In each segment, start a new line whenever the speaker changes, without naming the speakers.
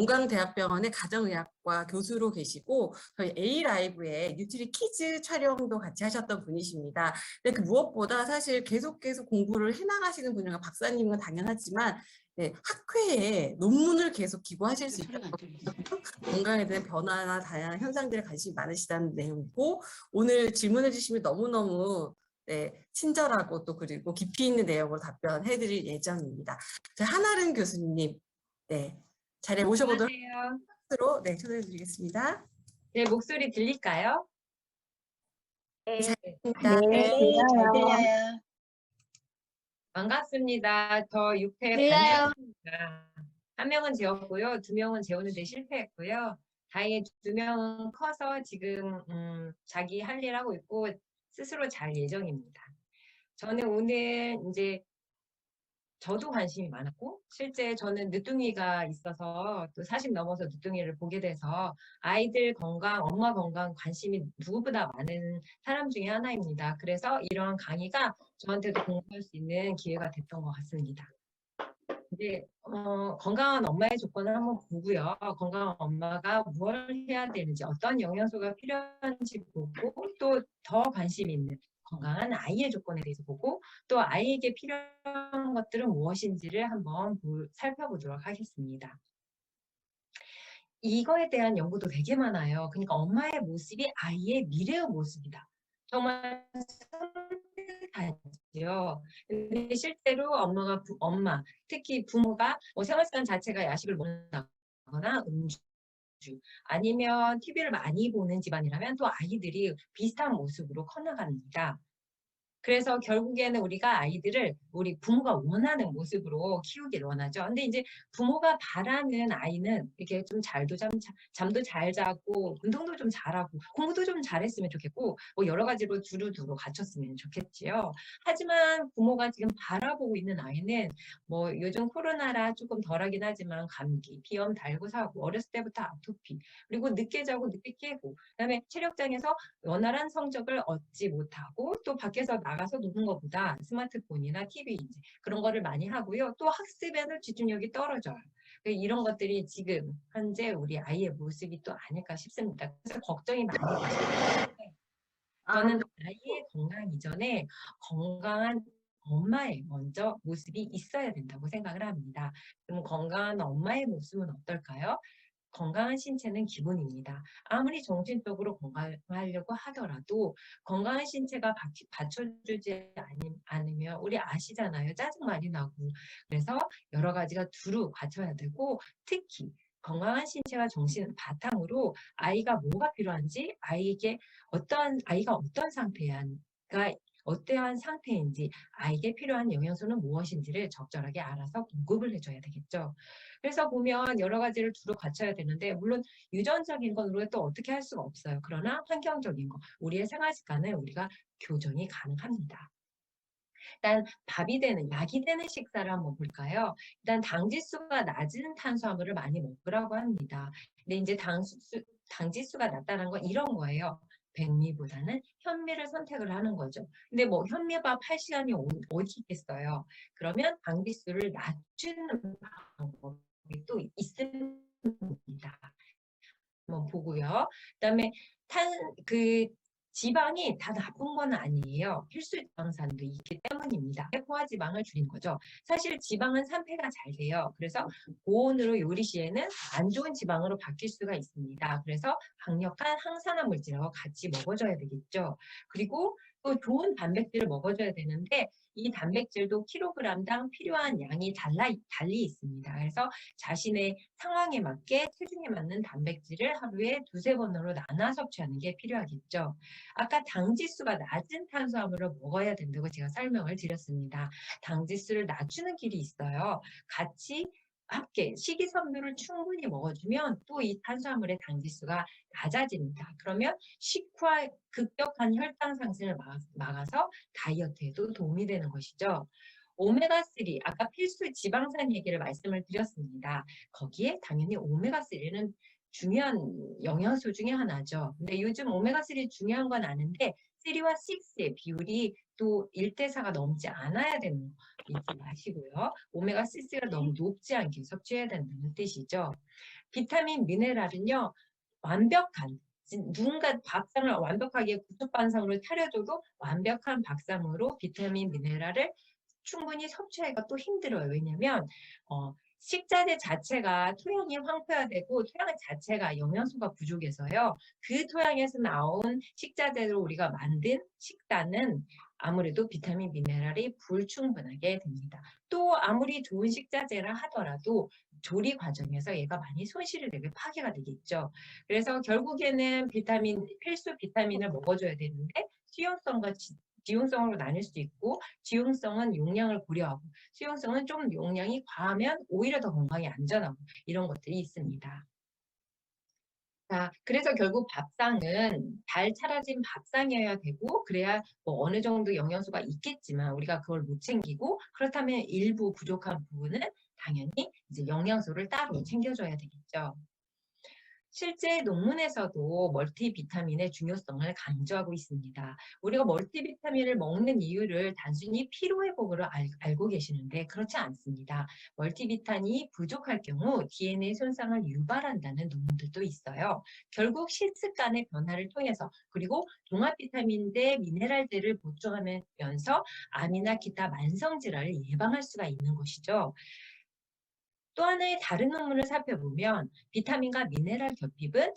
건강대학병원의 가정의학과 교수로 계시고 저희 A라이브에 뉴트리 키즈 촬영도 같이 하셨던 분이십니다. 근데 그 무엇보다 사실 계속 공부를 해나가시는 분이라 박사님은 당연하지만 네, 학회에 논문을 계속 기고하실 수 있다고 건강에 대한 변화나 다양한 현상들에 관심이 많으시다는 내용이고 오늘 질문해 주시면 너무너무 네, 친절하고 또 그리고 깊이 있는 내용으로 답변해 드릴 예정입니다. 한아름 교수님 네, 자리에 모셔보도록 하겠습니다. 네, 초대해 드리겠습니다.
네, 목소리 들릴까요?
네, 잘
네,
잘 들려요.
반갑습니다. 저 6회
들려요.
한 명은 재웠고요. 2명은 재우는데 실패했고요. 다행히 2명은 커서 지금 자기 할 일 하고 있고 스스로 잘 예정입니다. 저는 오늘 이제 저도 관심이 많았고 실제 저는 늦둥이가 있어서 또 40 넘어서 늦둥이를 보게 돼서 아이들 건강, 엄마 건강 관심이 누구보다 많은 사람 중에 하나입니다. 그래서 이런 강의가 저한테도 공부할 수 있는 기회가 됐던 것 같습니다. 이제 건강한 엄마의 조건을 한번 보고요. 건강한 엄마가 뭘 해야 되는지 어떤 영양소가 필요한지 보고 또 더 관심 있는 건강한 아이의 조건에 대해서 보고 또 아이에게 필요한 것들은 무엇인지를 한번 살펴보도록 하겠습니다. 이거에 대한 연구도 되게 많아요. 그러니까 엄마의 모습이 아이의 미래의 모습이다. 정말 선택하지요. 근데 실제로 엄마, 특히 부모가 생활 습관 자체가 야식을 먹는다거나 음주 아니면 TV를 많이 보는 집안이라면 또 아이들이 비슷한 모습으로 커나갑니다. 그래서 결국에는 우리가 아이들을 우리 부모가 원하는 모습으로 키우기를 원하죠. 근데 이제 부모가 바라는 아이는 이렇게 좀 잠도 잘 자고 운동도 좀 잘하고 공부도 좀 잘했으면 좋겠고 뭐 여러 가지로 두루두루 갖췄으면 좋겠지요. 하지만 부모가 지금 바라보고 있는 아이는 뭐 요즘 코로나라 조금 덜하긴 하지만 감기, 비염 달고 사고 어렸을 때부터 아토피 그리고 늦게 자고 늦게 깨고 그다음에 체력장에서 원활한 성적을 얻지 못하고 또 밖에서 나가서 노는 것보다 스마트폰이나 TV 그런 거를 많이 하고요. 또 학습에는 집중력이 떨어져요. 이런 것들이 지금 현재 우리 아이의 모습이 또 아닐까 싶습니다. 그래서 걱정이 많이 되시죠. 저는 아이의 건강 이전에 건강한 엄마의 먼저 모습이 있어야 된다고 생각을 합니다. 그럼 건강한 엄마의 모습은 어떨까요? 건강한 신체는 기본입니다. 아무리 정신적으로 건강하려고 하더라도 건강한 신체가 받쳐주지 않으면 우리 아시잖아요. 짜증 많이 나고. 그래서 여러 가지가 두루 갖춰야 되고 특히 건강한 신체와 정신을 바탕으로 아이가 뭐가 필요한지 아이가 어떤 어떠한 상태인지 아이에게 필요한 영양소는 무엇인지를 적절하게 알아서 공급을 해줘야 되겠죠. 그래서 보면 여러 가지를 두루 갖춰야 되는데 물론 유전적인 건 우리가 또 어떻게 할 수가 없어요. 그러나 환경적인 거, 우리의 생활 습관은 우리가 교정이 가능합니다. 일단 약이 되는 식사를 한번 볼까요? 일단 당지수가 낮은 탄수화물을 많이 먹으라고 합니다. 근데 이제 당지수가 낮다는 건 이런 거예요. 백미보다는 현미를 선택을 하는 거죠. 근데 뭐 현미밥 할 시간이 어디 있겠어요. 그러면 당지수를 낮추는 방법이 또 있습니다. 한번 보고요. 그다음에 지방이 다 나쁜 건 아니에요. 필수 지방산도 있기 때문입니다. 포화지방을 줄이는 거죠. 사실 지방은 산패가 잘 돼요. 그래서 고온으로 요리 시에는 안 좋은 지방으로 바뀔 수가 있습니다. 그래서 강력한 항산화 물질하고 같이 먹어줘야 되겠죠. 그리고 또 좋은 단백질을 먹어줘야 되는데 이 단백질도 킬로그램당 필요한 양이 달리 있습니다. 그래서 자신의 상황에 맞게 체중에 맞는 단백질을 하루에 2~3번으로 나눠 섭취하는 게 필요하겠죠. 아까 당지수가 낮은 탄수화물을 먹어야 된다고 제가 설명을 드렸습니다. 당지수를 낮추는 길이 있어요. 같이 함께 식이섬유를 충분히 먹어주면 또 이 탄수화물의 당지수가 낮아집니다. 그러면 식후와 급격한 혈당 상승을 막아서 다이어트에도 도움이 되는 것이죠. 오메가3, 아까 필수 지방산 얘기를 말씀을 드렸습니다. 거기에 당연히 오메가3는 중요한 영양소 중에 하나죠. 근데 요즘 오메가3 중요한 건 아는데 3와 6의 비율이 또 1대4가 넘지 않아야 되는 거 잊지 마시고요. 오메가6가 너무 높지 않게 섭취해야 된다는 뜻이죠. 비타민 미네랄은요, 완벽한 누군가 밥상을 완벽하게 구축반상으로 차려줘도 완벽한 밥상으로 비타민 미네랄을 충분히 섭취하기가 또 힘들어요. 왜냐면 식자재 자체가 토양이 황폐화되고 토양 자체가 영양소가 부족해서요. 그 토양에서 나온 식자재로 우리가 만든 식단은 아무래도 비타민 미네랄이 불충분하게 됩니다. 또 아무리 좋은 식자재라 하더라도 조리 과정에서 얘가 많이 손실이 되게 파괴가 되겠죠. 그래서 결국에는 필수 비타민을 먹어줘야 되는데 수용성과 지용성으로 나뉠 수 있고 지용성은 용량을 고려하고 수용성은 좀 용량이 과하면 오히려 더 건강에 안전하고 이런 것들이 있습니다. 자, 그래서 결국 밥상은 잘 차려진 밥상이어야 되고 그래야 뭐 어느 정도 영양소가 있겠지만 우리가 그걸 못 챙기고 그렇다면 일부 부족한 부분은 당연히 이제 영양소를 따로 챙겨줘야 되겠죠. 실제 논문에서도 멀티비타민의 중요성을 강조하고 있습니다. 우리가 멀티비타민을 먹는 이유를 단순히 피로회복으로 알고 계시는데 그렇지 않습니다. 멀티비타민이 부족할 경우 DNA 손상을 유발한다는 논문들도 있어요. 결국 식습관의 변화를 통해서 그리고 종합비타민 대 미네랄들을 보충하면서 암이나 기타 만성질환을 예방할 수가 있는 것이죠. 또 하나의 다른 논문을 살펴보면 비타민과 미네랄 결핍은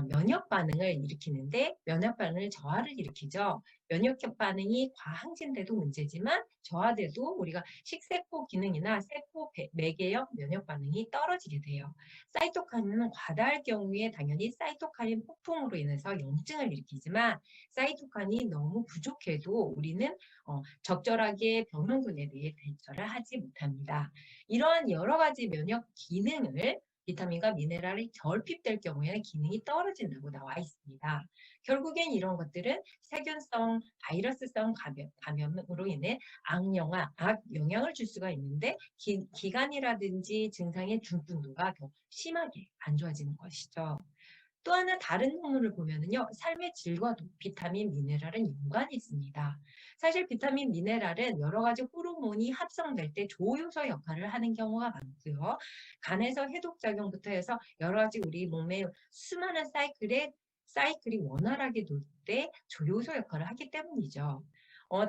면역 반응을 일으키는데 면역 반응을 저하를 일으키죠. 면역 반응이 과항진돼도 문제지만 저하돼도 우리가 식세포 기능이나 세포 매개형 면역 반응이 떨어지게 돼요. 사이토카인은 과다할 경우에 당연히 사이토카인 폭풍으로 인해서 염증을 일으키지만 사이토카인이 너무 부족해도 우리는 적절하게 병원군에 대해 대처를 하지 못합니다. 이러한 여러 가지 면역 기능을 비타민과 미네랄이 결핍될 경우에는 기능이 떨어진다고 나와 있습니다. 결국엔 이런 것들은 세균성, 바이러스성 감염으로 인해 악영향을 줄 수가 있는데 기간이라든지 증상의 중증도가 더 심하게 안 좋아지는 것이죠. 또 하나 다른 논문을 보면은요, 삶의 질과도 비타민, 미네랄은 연관이 있습니다. 사실 비타민, 미네랄은 여러 가지 호르몬이 합성될 때 조효소 역할을 하는 경우가 많고요. 간에서 해독작용부터 해서 여러 가지 우리 몸의 수많은 사이클이 원활하게 돌 때 조효소 역할을 하기 때문이죠.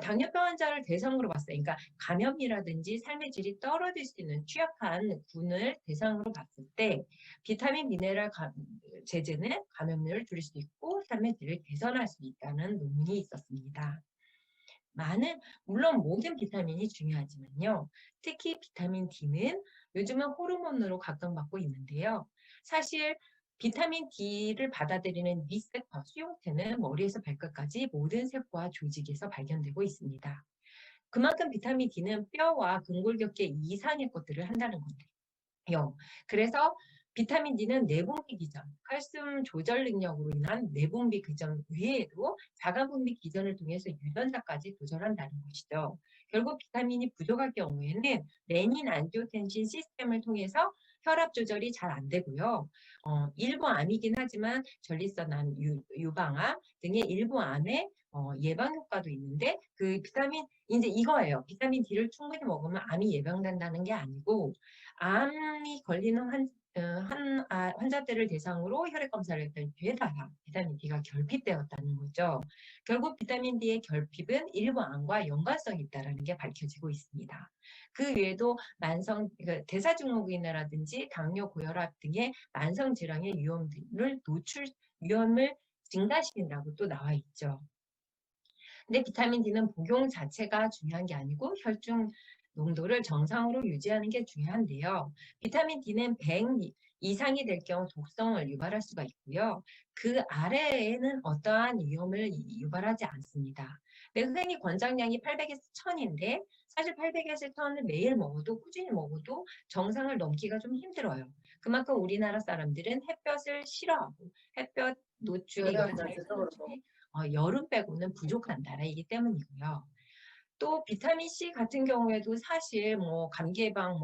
당뇨병 환자를 대상으로 봤어요. 그러니까 감염이라든지 삶의 질이 떨어질 수 있는 취약한 군을 대상으로 봤을 때 비타민, 미네랄 제제는 감염률을 줄일 수 있고 삶의 질을 개선할 수 있다는 논문이 있었습니다. 물론 모든 비타민이 중요하지만요. 특히 비타민 D는 요즘은 호르몬으로 각광받고 있는데요. 사실 비타민 D를 받아들이는 리셉터 수용체는 머리에서 발끝까지 모든 세포와 조직에서 발견되고 있습니다. 그만큼 비타민 D는 뼈와 근골격계 이상의 것들을 한다는 건데요. 그래서 비타민 D는 내분비 기전, 칼슘 조절 능력으로 인한 내분비 기전 외에도 자가분비 기전을 통해서 유전자까지 조절한다는 것이죠. 결국 비타민이 부족할 경우에는 레닌 안지오텐신 시스템을 통해서 혈압 조절이 잘 안 되고요. 일부 암이긴 하지만 전립선암, 유방암 등의 일부 암의 예방 효과도 있는데 그 비타민 이제 이거예요. 비타민 D를 충분히 먹으면 암이 예방된다는 게 아니고 암이 걸리는 환자들을 대상으로 혈액 검사를 했더니 죄다 비타민 D가 결핍되었다는 거죠. 결국 비타민 D의 결핍은 일부 암과 연관성이 있다는 게 밝혀지고 있습니다. 그 외에도 대사증후군이라든지 당뇨, 고혈압 등의 만성 질환의 위험을 증가시킨다고 또 나와 있죠. 근데 비타민 D는 복용 자체가 중요한 게 아니고 혈중 농도를 정상으로 유지하는 게 중요한데요. 비타민 D는 100 이상이 될 경우 독성을 유발할 수가 있고요. 그 아래에는 어떠한 위험을 유발하지 않습니다. 흔히 권장량이 800에서 1000인데 사실 800에서 1000을 매일 먹어도 꾸준히 먹어도 정상을 넘기가 좀 힘들어요. 그만큼 우리나라 사람들은 햇볕을 싫어하고 햇볕 노출이 여름 빼고는 부족한 나라이기 때문이고요. 또 비타민 C 같은 경우에도 사실 뭐 감기 예방,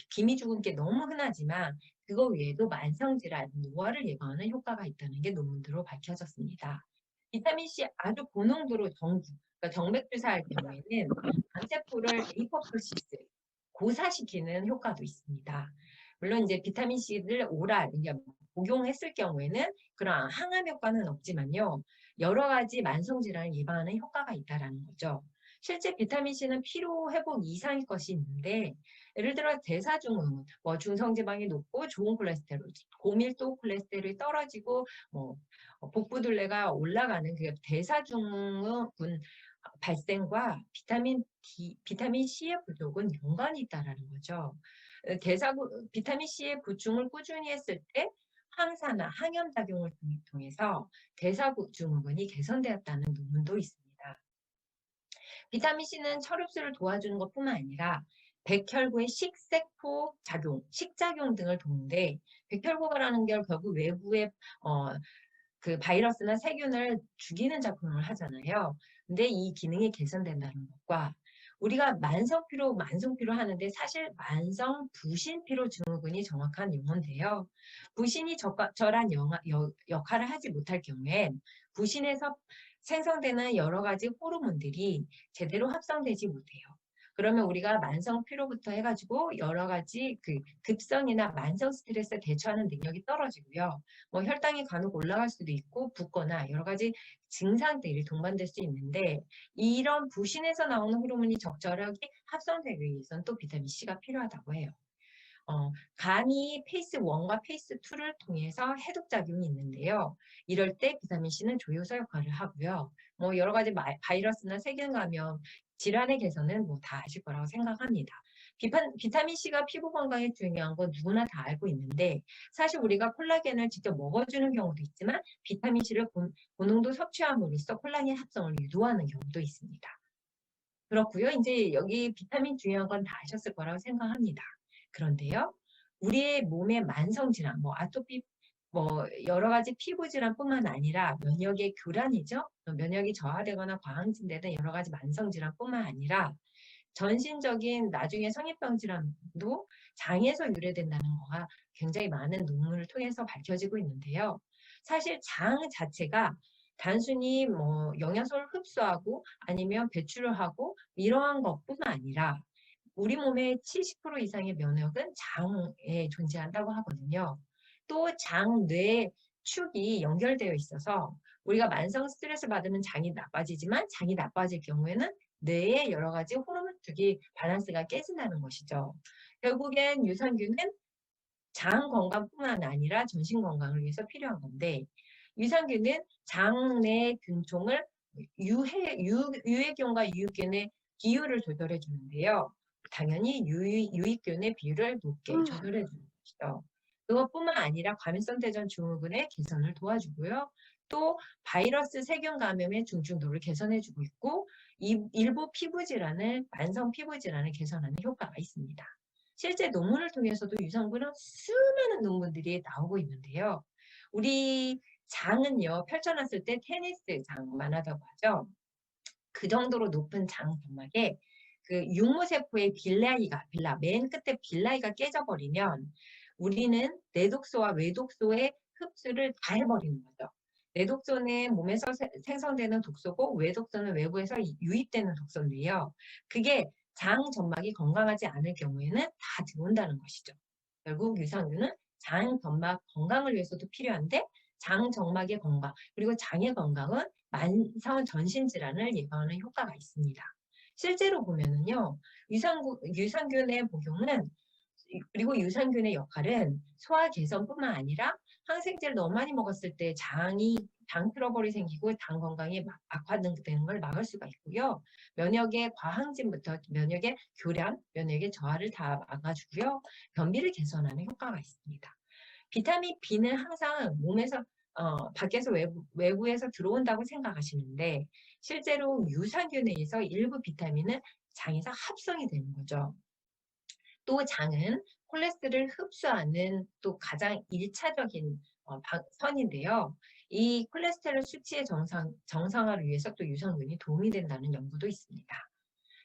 기미 죽은 게 너무 흔하지만 그거 외에도 만성질환, 노화를 예방하는 효과가 있다는 게 논문으로 밝혀졌습니다. 비타민 C 아주 고농도로 그러니까 정맥 주사할 경우에는 암세포를 에이포토시스, 고사시키는 효과도 있습니다. 물론 이제 비타민 C를 오랄, 이제 복용했을 경우에는 그런 항암 효과는 없지만요. 여러 가지 만성 질환을 예방하는 효과가 있다라는 거죠. 실제 비타민 C는 피로 회복 이상의 것이 있는데 예를 들어 대사증후군, 뭐 중성지방이 높고 좋은 콜레스테롤, 고밀도 콜레스테롤이 떨어지고 뭐 복부둘레가 올라가는 그 대사증후군 발생과 비타민 C의 부족은 연관이 있다라는 거죠. 비타민 C의 보충을 꾸준히 했을 때 항산화, 항염작용을 통해서 대사증후군이 개선되었다는 논문도 있습니다. 비타민 C는 혈흡수를 도와주는 것뿐만 아니라 백혈구의 식세포 작용, 식작용 등을 도우는데 백혈구라는 게 결국 외부의 그 바이러스나 세균을 죽이는 작용을 하잖아요. 근데 이 기능이 개선된다는 것과 우리가 만성피로 하는데 사실 만성 부신피로 증후군이 정확한 용어인데요. 부신이 적절한 역할을 하지 못할 경우엔 부신에서 생성되는 여러 가지 호르몬들이 제대로 합성되지 못해요. 그러면 우리가 만성 피로부터 해가지고 여러 가지 그 급성이나 만성 스트레스에 대처하는 능력이 떨어지고요. 뭐 혈당이 간혹 올라갈 수도 있고 붓거나 여러 가지 증상들이 동반될 수 있는데 이런 부신에서 나오는 호르몬이 적절하게 합성되기 위해서는 또 비타민 C가 필요하다고 해요. 간이 페이스 1과 페이스 2를 통해서 해독작용이 있는데요. 이럴 때 비타민 C는 조효소 역할을 하고요. 뭐 여러 가지 바이러스나 세균 감염, 질환의 개선은 뭐 다 아실 거라고 생각합니다. 비타민 C가 피부 건강에 중요한 건 누구나 다 알고 있는데 사실 우리가 콜라겐을 직접 먹어주는 경우도 있지만 비타민 C를 고농도 섭취함으로써 콜라겐 합성을 유도하는 경우도 있습니다. 그렇고요. 이제 여기 비타민 중요한 건 다 아셨을 거라고 생각합니다. 그런데요, 우리의 몸의 만성 질환, 뭐 아토피, 뭐 여러 가지 피부 질환뿐만 아니라 면역의 교란이죠. 면역이 저하되거나 과항진되는 여러 가지 만성 질환뿐만 아니라 전신적인 나중에 성인병 질환도 장에서 유래된다는 거가 굉장히 많은 논문을 통해서 밝혀지고 있는데요. 사실 장 자체가 단순히 뭐 영양소를 흡수하고 아니면 배출을 하고 이러한 것뿐만 아니라 우리 몸의 70% 이상의 면역은 장에 존재한다고 하거든요. 또 장, 뇌, 축이 연결되어 있어서 우리가 만성 스트레스 받으면 장이 나빠지지만 장이 나빠질 경우에는 뇌의 여러 가지 호르몬 축이 밸런스가 깨진다는 것이죠. 결국엔 유산균은 장 건강뿐만 아니라 전신 건강을 위해서 필요한 건데 유산균은 장내 균총을 유해균과 유익균의 비율을 조절해 주는데요. 당연히 유익균의 비율을 높게 조절해 주는 것이죠. 그것뿐만 아니라 감염성 대전 증후군의 개선을 도와주고요. 또 바이러스 세균 감염의 중증도를 개선해 주고 있고 일부 만성 피부 질환을 개선하는 효과가 있습니다. 실제 논문을 통해서도 유산균은 수많은 논문들이 나오고 있는데요. 우리 장은요, 펼쳐놨을 때 테니스 장만 하다고 하죠. 그 정도로 높은 장 점막에 그 육모세포의 맨 끝에 빌라이가 깨져버리면 우리는 내독소와 외독소의 흡수를 다 해버리는 거죠. 내독소는 몸에서 생성되는 독소고 외독소는 외부에서 유입되는 독소인데요. 그게 장 점막이 건강하지 않을 경우에는 다 들어온다는 것이죠. 결국 유산균은 장 점막 건강을 위해서도 필요한데 장 점막의 건강 그리고 장의 건강은 만성 전신 질환을 예방하는 효과가 있습니다. 실제로 보면은요, 유산균의 복용은 그리고 유산균의 역할은 소화 개선뿐만 아니라 항생제를 너무 많이 먹었을 때 장 트러블이 생기고 장 건강이 악화되는 걸 막을 수가 있고요. 면역의 과항진부터 면역의 교란, 면역의 저하를 다 막아주고요. 변비를 개선하는 효과가 있습니다. 비타민 B는 항상 몸에서 밖에서 외부에서 들어온다고 생각하시는데 실제로 유산균에 의해서 일부 비타민은 장에서 합성이 되는 거죠. 또 장은 콜레스테롤을 흡수하는 또 가장 1차적인 선인데요. 이 콜레스테롤 수치의 정상화를 위해서 또 유산균이 도움이 된다는 연구도 있습니다.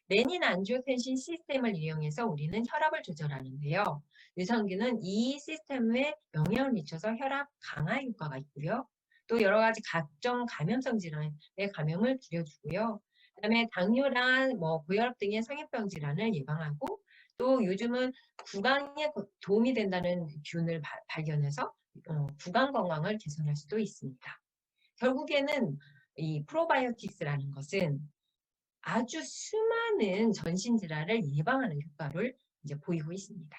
레닌 안지오텐신 시스템을 이용해서 우리는 혈압을 조절하는데요. 유산균은 이 시스템에 영향을 미쳐서 혈압 강화 효과가 있고요. 또 여러 가지 각종 감염성 질환의 감염을 줄여주고요. 그다음에 당뇨랑 고혈압 등의 성인병 질환을 예방하고 또 요즘은 구강에 도움이 된다는 균을 발견해서 구강 건강을 개선할 수도 있습니다. 결국에는 이 프로바이오틱스라는 것은 아주 수많은 전신 질환을 예방하는 효과를 이제 보이고 있습니다.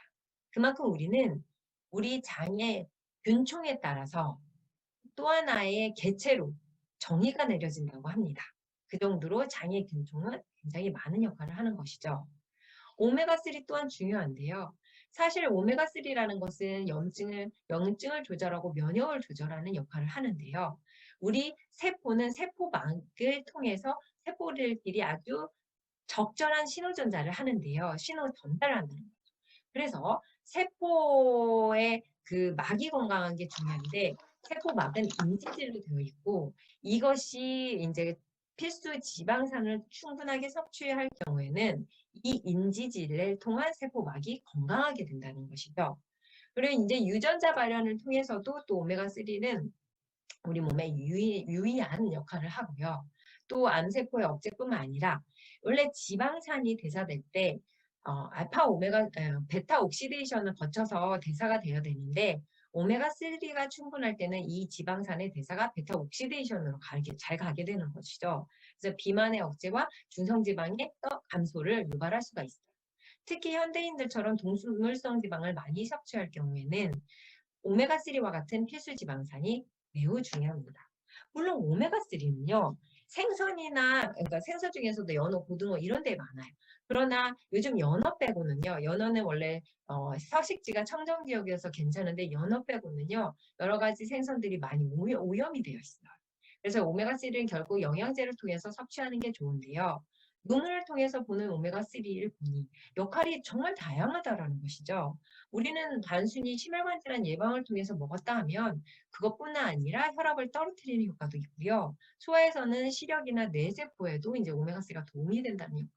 그만큼 우리는 우리 장의 균총에 따라서 또 하나의 개체로 정의가 내려진다고 합니다. 그 정도로 장의 균총은 굉장히 많은 역할을 하는 것이죠. 오메가3 또한 중요한데요. 사실 오메가3라는 것은 염증을 조절하고 면역을 조절하는 역할을 하는데요. 우리 세포는 세포막을 통해서 세포들끼리 아주 적절한 신호전달을 하는데요. 신호 전달을 한다는 거죠. 그래서 세포의 그 막이 건강한 게 중요한데 세포막은 인지질로 되어 있고 이것이 이제 필수 지방산을 충분하게 섭취할 경우에는 이 인지질을 통한 세포막이 건강하게 된다는 것이죠. 그리고 이제 유전자 발현을 통해서도 또 오메가3는 우리 몸에 유의한 역할을 하고요. 또 암세포의 억제뿐만 아니라 원래 지방산이 대사될 때 베타 옥시데이션을 거쳐서 대사가 되어야 되는데 오메가3가 충분할 때는 이 지방산의 대사가 베타 옥시데이션으로 잘 가게 되는 것이죠. 그래서 비만의 억제와 중성지방의 감소를 유발할 수가 있어요. 특히 현대인들처럼 동물성 지방을 많이 섭취할 경우에는 오메가3와 같은 필수 지방산이 매우 중요합니다. 물론 오메가3는요. 그러니까 생선 중에서도 연어, 고등어 이런 데 많아요. 그러나 요즘 연어 빼고는요. 연어는 원래 서식지가 청정 지역이어서 괜찮은데 연어 빼고는요. 여러 가지 생선들이 많이 오염이 되어 있어요. 그래서 오메가3는 결국 영양제를 통해서 섭취하는 게 좋은데요. 눈을 통해서 보는 오메가3를 보니 역할이 정말 다양하다라는 것이죠. 우리는 단순히 심혈관 질환 예방을 통해서 먹었다 하면 그것뿐만 아니라 혈압을 떨어뜨리는 효과도 있고요. 소화에서는 시력이나 뇌세포에도 이제 오메가3가 도움이 된다는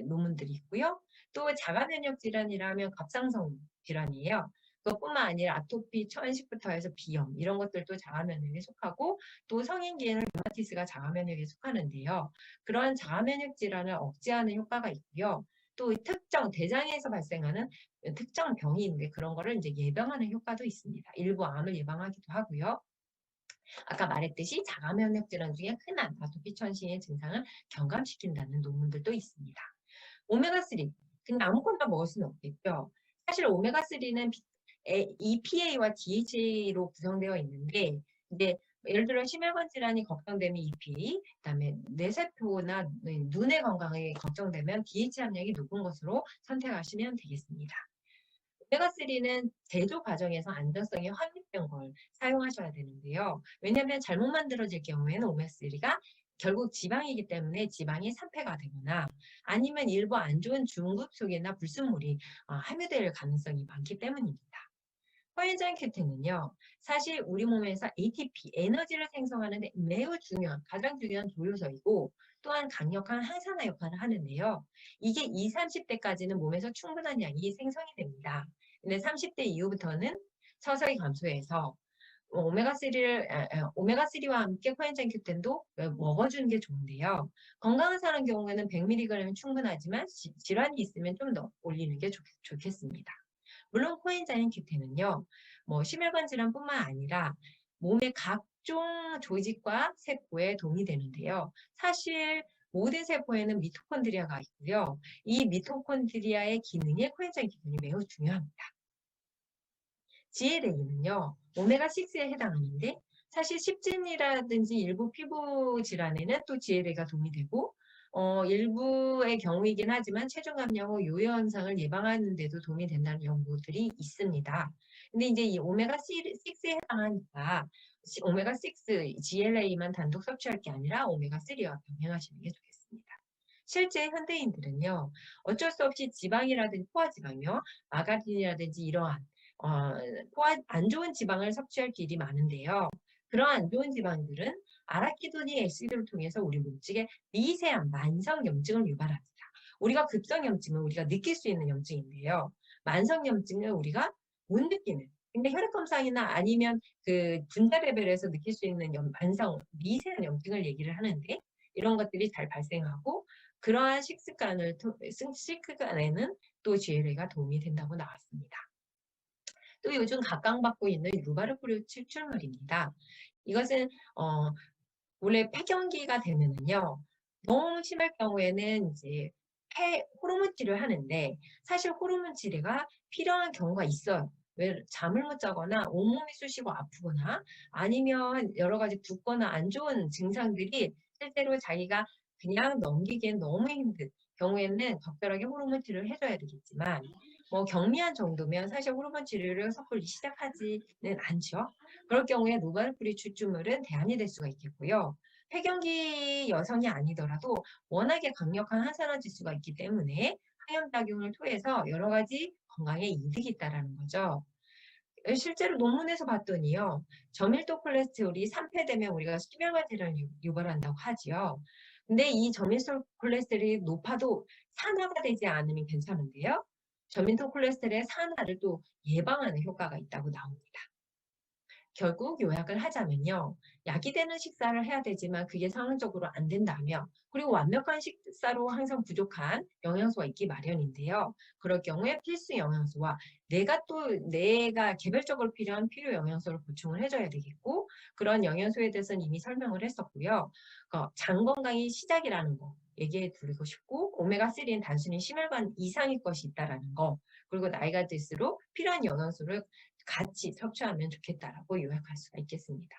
논문들이 있고요. 또 자가 면역 질환이라면 갑상선 질환이에요. 그것뿐만 아니라 아토피, 천식부터 해서 비염 이런 것들도 자가 면역에 속하고 또 성인기에는 류마티스가 자가 면역에 속하는데요. 그러한 자가 면역 질환을 억제하는 효과가 있고요. 또 특정 대장에서 발생하는 특정 병이 있는데 그런 거를 이제 예방하는 효과도 있습니다. 일부 암을 예방하기도 하고요. 아까 말했듯이 자가 면역 질환 중에 흔한 아토피 천식의 증상을 경감시킨다는 논문들도 있습니다. 오메가3 그냥 아무거나 먹을 수는 없겠죠. 사실 오메가3는 EPA와 DHA로 구성되어 있는데 이제 예를 들어 심혈관 질환이 걱정되면 EPA, 그다음에 뇌세포나 눈의 건강이 걱정되면 DHA 함량이 높은 것으로 선택하시면 되겠습니다. 오메가3는 제조 과정에서 안전성이 확립된 걸 사용하셔야 되는데요. 왜냐하면 잘못 만들어질 경우에는 오메가3가 결국 지방이기 때문에 지방이 산패가 되거나 아니면 일부 안 좋은 중급속이나 불순물이 함유될 가능성이 많기 때문입니다. 코엔자임 Q10은요, 사실 우리 몸에서 ATP, 에너지를 생성하는 데 매우 가장 중요한 조효소이고 또한 강력한 항산화 역할을 하는데요. 이게 20, 30대까지는 몸에서 충분한 양이 생성이 됩니다. 근데 30대 이후부터는 서서히 감소해서 오메가3와 함께 코엔자임 Q10도 먹어주는 게 좋은데요. 건강한 사람 경우에는 100mg이면 충분하지만 질환이 있으면 좀 더 올리는 게 좋겠습니다. 물론 코엔자임 Q10은요, 심혈관 질환뿐만 아니라 몸의 각종 조직과 세포에 도움이 되는데요. 사실 모든 세포에는 미토콘드리아가 있고요. 이 미토콘드리아의 기능에 코엔자임 Q10이 매우 중요합니다. GLA는요, 오메가6에 해당하는데 사실 십진이라든지 일부 피부 질환에는 또 GLA가 도움이 되고 일부의 경우이긴 하지만 체중 감량 후 요요 현상을 예방하는 데도 도움이 된다는 연구들이 있습니다. 근데 이제 이 오메가6에 해당하니까 오메가6 GLA만 단독 섭취할 게 아니라 오메가3와 병행하시는 게 좋겠습니다. 실제 현대인들은요, 어쩔 수 없이 지방이라든지 포화지방이요, 마가린이라든지 이러한 안 좋은 지방을 섭취할 길이 많은데요. 그러한 안 좋은 지방들은 아라키도닉 애시드를 통해서 우리 몸속에 미세한 만성염증을 유발합니다. 우리가 급성염증은 우리가 느낄 수 있는 염증인데요. 만성염증은 우리가 못 느끼는. 근데 혈액검사이나 아니면 그 분자 레벨에서 느낄 수 있는 미세한 염증을 얘기를 하는데 이런 것들이 잘 발생하고 그러한 식습관에는 또 GLA가 도움이 된다고 나왔습니다. 또 요즘 각광받고 있는 루바르프류 추출물입니다. 이것은 원래 폐경기가 되면은요, 너무 심할 경우에는 이제 호르몬 치료를 하는데, 사실 호르몬 치료가 필요한 경우가 있어요. 왜 잠을 못 자거나 온몸이 쑤시고 아프거나 아니면 여러 가지 붓거나 안 좋은 증상들이 실제로 자기가 그냥 넘기기엔 너무 힘든 경우에는 적절하게 호르몬 치료를 해줘야 되겠지만, 뭐 경미한 정도면 사실 호르몬 치료를 섣불리 시작하지는 않죠. 그럴 경우에 노바르프리 추출물은 대안이 될 수가 있겠고요. 폐경기 여성이 아니더라도 워낙에 강력한 항산화 지수가 있기 때문에 항염작용을 통해서 여러 가지 건강에 이득이 있다는 거죠. 실제로 논문에서 봤더니요. 저밀도 콜레스테롤이 산패되면 우리가 수명을 유발한다고 하지요. 근데 이 저밀도 콜레스테롤이 높아도 산화가 되지 않으면 괜찮은데요. 저밀도 콜레스테롤의 산화를 또 예방하는 효과가 있다고 나옵니다. 결국 요약을 하자면요. 약이 되는 식사를 해야 되지만 그게 상황적으로 안 된다면, 그리고 완벽한 식사로 항상 부족한 영양소가 있기 마련인데요. 그럴 경우에 필수 영양소와 내가 개별적으로 필요한 필요 영양소를 보충을 해줘야 되겠고, 그런 영양소에 대해서는 이미 설명을 했었고요. 장 건강이 시작이라는 거 얘기해 드리고 싶고, 오메가3는 단순히 심혈관 이상의 것이 있다라는 거, 그리고 나이가 들수록 필요한 영양소를 같이 섭취하면 좋겠다라고 요약할 수가 있겠습니다.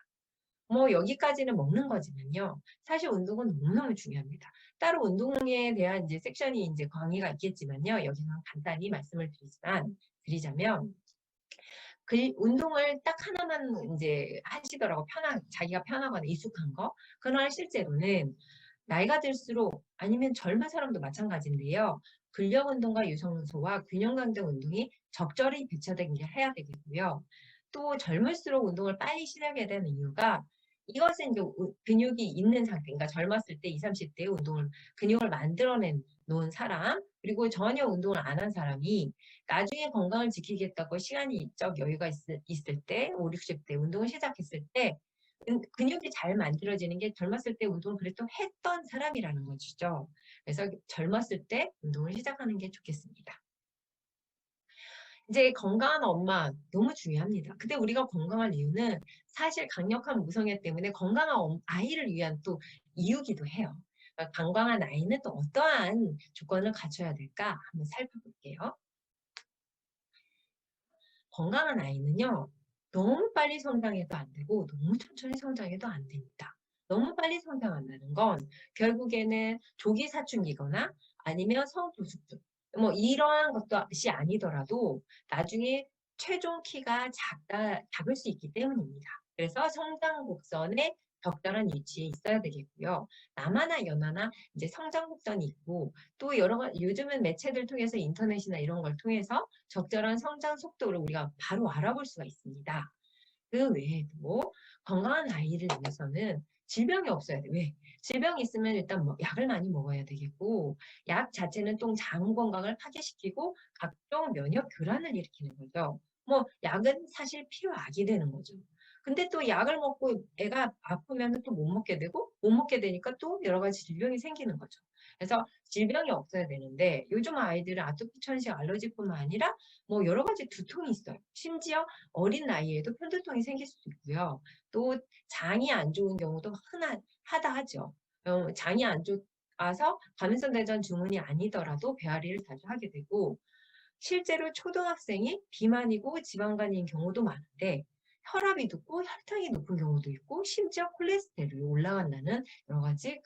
뭐 여기까지는 먹는 거지만요. 사실 운동은 너무너무 중요합니다. 따로 운동에 대한 이제 섹션이 이제 강의가 있겠지만요. 여기서 간단히 말씀을 드리자면 운동을 딱 하나만 이제 하시더라고 자기가 편하거나 익숙한 거. 그러나 실제로는 나이가 들수록 아니면 젊은 사람도 마찬가지인데요. 근력 운동과 유산소와 균형 강도 운동이 적절히 배치되게 해야 되겠고요. 또 젊을수록 운동을 빨리 시작해야 되는 이유가 이것은 이제 근육이 있는 상태, 그러니까 젊었을 때 20, 30대 근육을 만들어낸 놓은 사람, 그리고 전혀 운동을 안 한 사람이 나중에 건강을 지키겠다고 시간적 여유가 있을 때, 5, 60대 운동을 시작했을 때 근육이 잘 만들어지는 게 젊었을 때 운동을 그래도 했던 사람이라는 것이죠. 그래서 젊었을 때 운동을 시작하는 게 좋겠습니다. 이제 건강한 엄마 너무 중요합니다. 근데 우리가 건강한 이유는 사실 강력한 무성애 때문에 건강한 아이를 위한 또 이유기도 해요. 그러니까 건강한 아이는 또 어떠한 조건을 갖춰야 될까 한번 살펴볼게요. 건강한 아이는요. 너무 빨리 성장해도 안 되고 너무 천천히 성장해도 안 됩니다. 너무 빨리 성장한다는 건 결국에는 조기 사춘기거나 아니면 성도숙증 뭐 이러한 것이 아니더라도 나중에 최종 키가 작을 수 있기 때문입니다. 그래서 성장 곡선의 적절한 위치에 있어야 되겠고요. 남아나 연하나 이제 성장 곡선이 있고 또 여러 가지 요즘은 매체들 통해서 인터넷이나 이런 걸 통해서 적절한 성장 속도를 우리가 바로 알아볼 수가 있습니다. 그 외에도 건강한 아이를 위해서는 질병이 없어야 돼. 왜? 질병이 있으면 일단 약을 많이 먹어야 되겠고, 약 자체는 또 장 건강을 파괴시키고 각종 면역 교란을 일으키는 거죠. 뭐 약은 사실 필요악이 되는 거죠. 근데 또 약을 먹고 애가 아프면 또 못 먹게 되고, 못 먹게 되니까 또 여러 가지 질병이 생기는 거죠. 그래서 질병이 없어야 되는데 요즘 아이들은 아토피, 천식, 알러지뿐만 아니라 뭐 여러 가지 두통이 있어요. 심지어 어린 나이에도 편두통이 생길 수도 있고요. 또 장이 안 좋은 경우도 하다 하죠. 장이 안 좋아서 감염성 대전 주문이 아니더라도 배앓이를 자주 하게 되고 실제로 초등학생이 비만이고 지방간인 경우도 많은데 혈압이 높고 혈당이 높은 경우도 있고 심지어 콜레스테롤이 올라간다는 여러 가지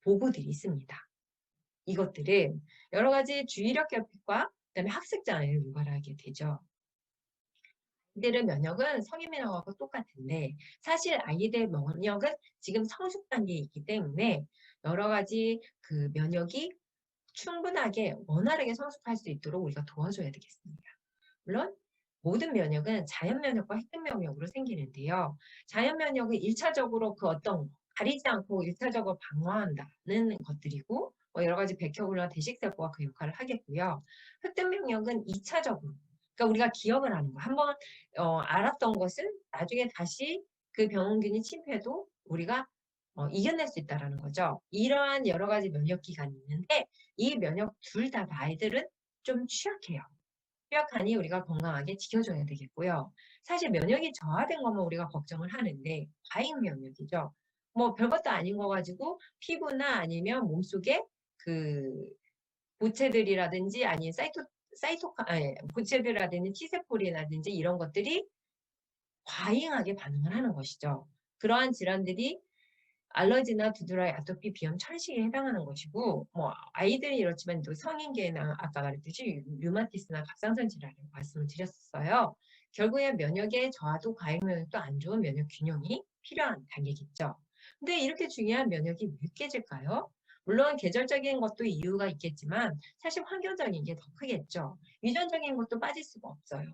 보고들이 있습니다. 이것들은 여러 가지 주의력 결핍과 그다음에 학습 장애를 유발하게 되죠. 아이들의 면역은 성인 면역하고 똑같은데 사실 아이들 면역은 지금 성숙 단계에 있기 때문에 여러 가지 면역이 충분하게 원활하게 성숙할 수 있도록 우리가 도와줘야 되겠습니다. 물론 모든 면역은 자연 면역과 핵심 면역으로 생기는데요. 자연 면역은 1차적으로 가리지 않고 1차적으로 방어한다는 것들이고 여러 가지 백혈구나 대식세포가 그 역할을 하겠고요. 흑점 면역은 2차적으로 그러니까 우리가 기억을 하는 거. 한번 알았던 것을 나중에 다시 그 병원균이 침투해도 우리가 이겨낼 수 있다라는 거죠. 이러한 여러 가지 면역 기관이 있는데 이 면역 둘 다 아이들은 좀 취약해요. 취약하니 우리가 건강하게 지켜줘야 되겠고요. 사실 면역이 저하된 거면 우리가 걱정을 하는데 과잉 면역이죠. 뭐 별것도 아닌 거 가지고 피부나 아니면 몸속에 그 부채들이라든지 아니면 부채들이라든지 T세포라든지 이런 것들이 과잉하게 반응을 하는 것이죠. 그러한 질환들이 알러지나 두드러기, 아토피, 비염, 천식에 해당하는 것이고 뭐 아이들이 이렇지만 또 성인계나 아까 말했듯이 류마티스나 갑상선 질환을 말씀을 드렸어요. 결국에 면역의 저하도 과잉 면역도 안 좋은 면역 균형이 필요한 단계겠죠. 근데 이렇게 중요한 면역이 왜 깨질까요? 물론 계절적인 것도 이유가 있겠지만 사실 환경적인 게 더 크겠죠. 유전적인 것도 빠질 수가 없어요.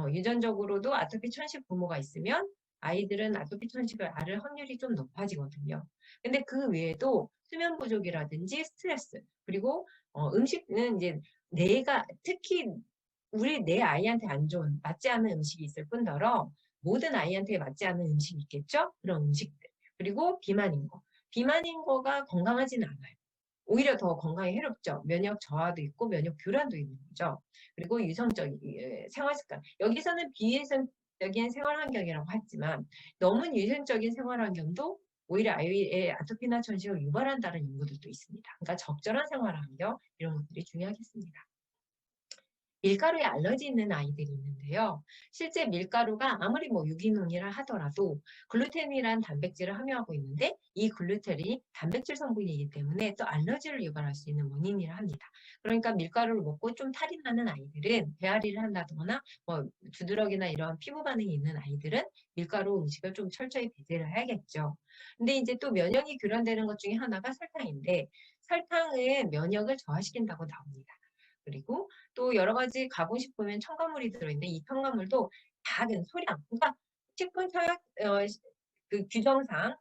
유전적으로도 아토피 천식 부모가 있으면 아이들은 아토피 천식을 앓을 확률이 좀 높아지거든요. 근데 그 외에도 수면 부족이라든지 스트레스, 그리고 음식은 이제 특히 내 아이한테 안 좋은, 맞지 않는 음식이 있을 뿐더러 모든 아이한테 맞지 않는 음식이 있겠죠? 그런 음식들. 그리고 비만인 거. 비만인 거가 건강하지는 않아요. 오히려 더 건강에 해롭죠. 면역 저하도 있고 면역 교란도 있는 거죠. 그리고 유성적인 생활 습관. 여기서는 비위생적인 생활 환경이라고 했지만 너무 유생적인 생활 환경도 오히려 아이의 아토피나 천식을 유발한다는 연구들도 있습니다. 그러니까 적절한 생활 환경 이런 것들이 중요하겠습니다. 밀가루에 알러지 있는 아이들이 있는데요. 실제 밀가루가 아무리 뭐 유기농이라 하더라도 글루텐이란 단백질을 함유하고 있는데 이 글루텐이 단백질 성분이기 때문에 또 알러지를 유발할 수 있는 원인이라 합니다. 그러니까 밀가루를 먹고 좀 탈이 나는 아이들은 배앓이를 한다거나 뭐 두드러기나 이런 피부 반응이 있는 아이들은 밀가루 음식을 좀 철저히 배제를 해야겠죠. 근데 이제 또 면역이 교란되는 것 중에 하나가 설탕인데 설탕은 면역을 저하시킨다고 나옵니다. 그리고 또 여러 가지 가공식품엔 첨가물이 들어있는데 이 첨가물도 작은 소량, 그러니까 식품 처약 그 규정상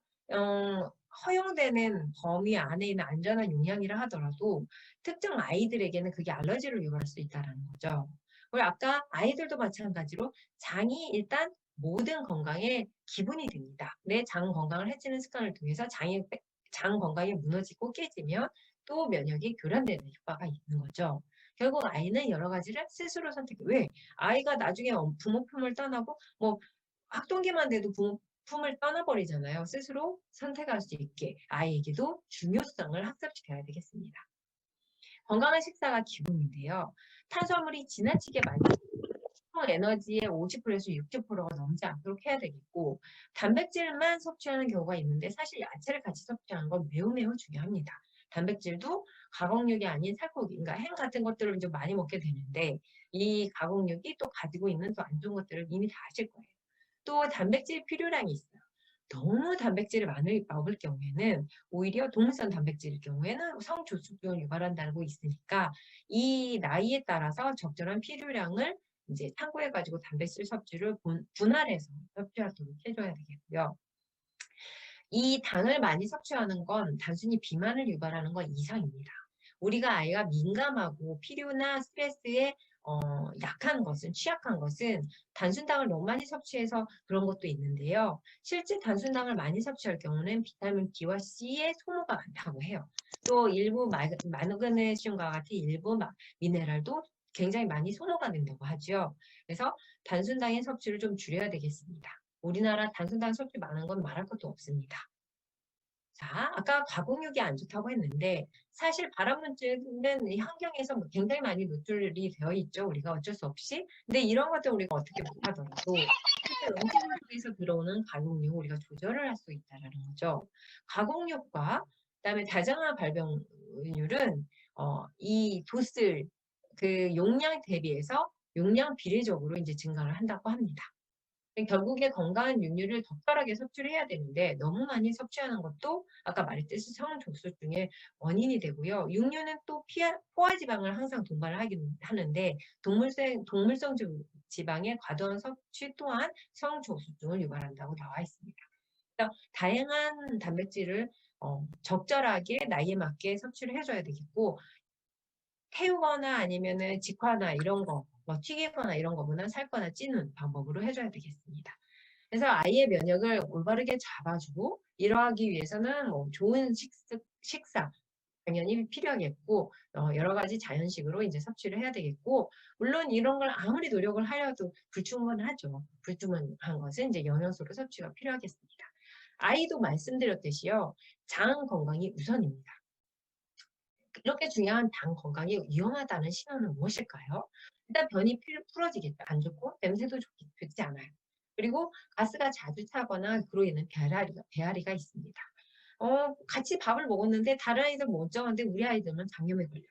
허용되는 범위 안에 있는 안전한 용량이라 하더라도 특정 아이들에게는 그게 알러지를 유발할 수 있다는 거죠. 그리고 아까 아이들도 마찬가지로 장이 일단 모든 건강에 기본이 됩니다. 내 장 건강을 해치는 습관을 통해서 장 건강이 무너지고 깨지면 또 면역이 교란되는 효과가 있는 거죠. 결국 아이는 여러 가지를 스스로 선택해. 왜? 아이가 나중에 부모 품을 떠나고 뭐 학동기만 돼도 부모 품을 떠나버리잖아요. 스스로 선택할 수 있게 아이에게도 중요성을 학습시켜야 되겠습니다. 건강한 식사가 기본인데요. 탄수화물이 지나치게 많이 에너지의 50%에서 60%가 넘지 않도록 해야 되겠고 단백질만 섭취하는 경우가 있는데 사실 야채를 같이 섭취하는 건 매우 중요합니다. 단백질도 가공육이 아닌 살코기, 그러니까 햄 같은 것들을 좀 많이 먹게 되는데 이 가공육이 또 가지고 있는 또 안 좋은 것들을 이미 다 아실 거예요. 또 단백질 필요량이 있어요. 너무 단백질을 많이 먹을 경우에는 오히려 동물성 단백질일 경우에는 성조숙증을 유발한다고 있으니까 이 나이에 따라서 적절한 필요량을 이제 참고해가지고 단백질 섭취를 분할해서 섭취하도록 해줘야 되겠고요. 이 당을 많이 섭취하는 건 단순히 비만을 유발하는 건 이상입니다. 우리가 아이가 민감하고 필요나 스트레스에 약한 것은, 취약한 것은 단순당을 너무 많이 섭취해서 그런 것도 있는데요. 실제 단순당을 많이 섭취할 경우는 비타민 B와 C의 소모가 많다고 해요. 또 일부 마그네슘과 같은 일부 미네랄도 굉장히 많이 소모가 된다고 하죠. 그래서 단순당의 섭취를 좀 줄여야 되겠습니다. 우리나라 단순당 섭취 많은 건 말할 것도 없습니다. 자, 아까 가공육이 안 좋다고 했는데 사실 발암물질은 이 환경에서 굉장히 많이 노출이 되어 있죠. 우리가 어쩔 수 없이. 근데 이런 것들 우리가 어떻게 못하더라도 실제 음식을 통해서 들어오는 가공육 우리가 조절을 할 수 있다는 거죠. 가공육과 그다음에 다정한 발병률은 이 도스 그 용량 대비해서 용량 비례적으로 이제 증가를 한다고 합니다. 결국에 건강한 육류를 적절하게 섭취를 해야 되는데 너무 많이 섭취하는 것도 아까 말했듯이 성조숙증의 원인이 되고요. 육류는 또 포화지방을 항상 동반을 하는데 동물성 지방의 과도한 섭취 또한 성조숙증을 유발한다고 나와 있습니다. 그래서 다양한 단백질을 적절하게 나이에 맞게 섭취를 해줘야 되겠고 태우거나 아니면은 직화나 이런 거, 뭐 튀기거나 이런 거보다 삶거나 찌는 방법으로 해줘야 되겠습니다. 그래서 아이의 면역을 올바르게 잡아주고 이러하기 위해서는 뭐 좋은 식사 당연히 필요하겠고 여러 가지 자연식으로 이제 섭취를 해야 되겠고 물론 이런 걸 아무리 노력을 하려도 불충분하죠. 불충분한 것은 이제 영양소로 섭취가 필요하겠습니다. 아이도 말씀드렸듯이요. 장 건강이 우선입니다. 이렇게 중요한 장 건강이 위험하다는 신호는 무엇일까요? 일단 변이 풀어지겠죠. 안 좋고 냄새도 좋지 않아요. 그리고 가스가 자주 차거나 그로 인한 배앓이가 있습니다. 같이 밥을 먹었는데 다른 아이들 멀쩡한데 우리 아이들은 장염에 걸려요.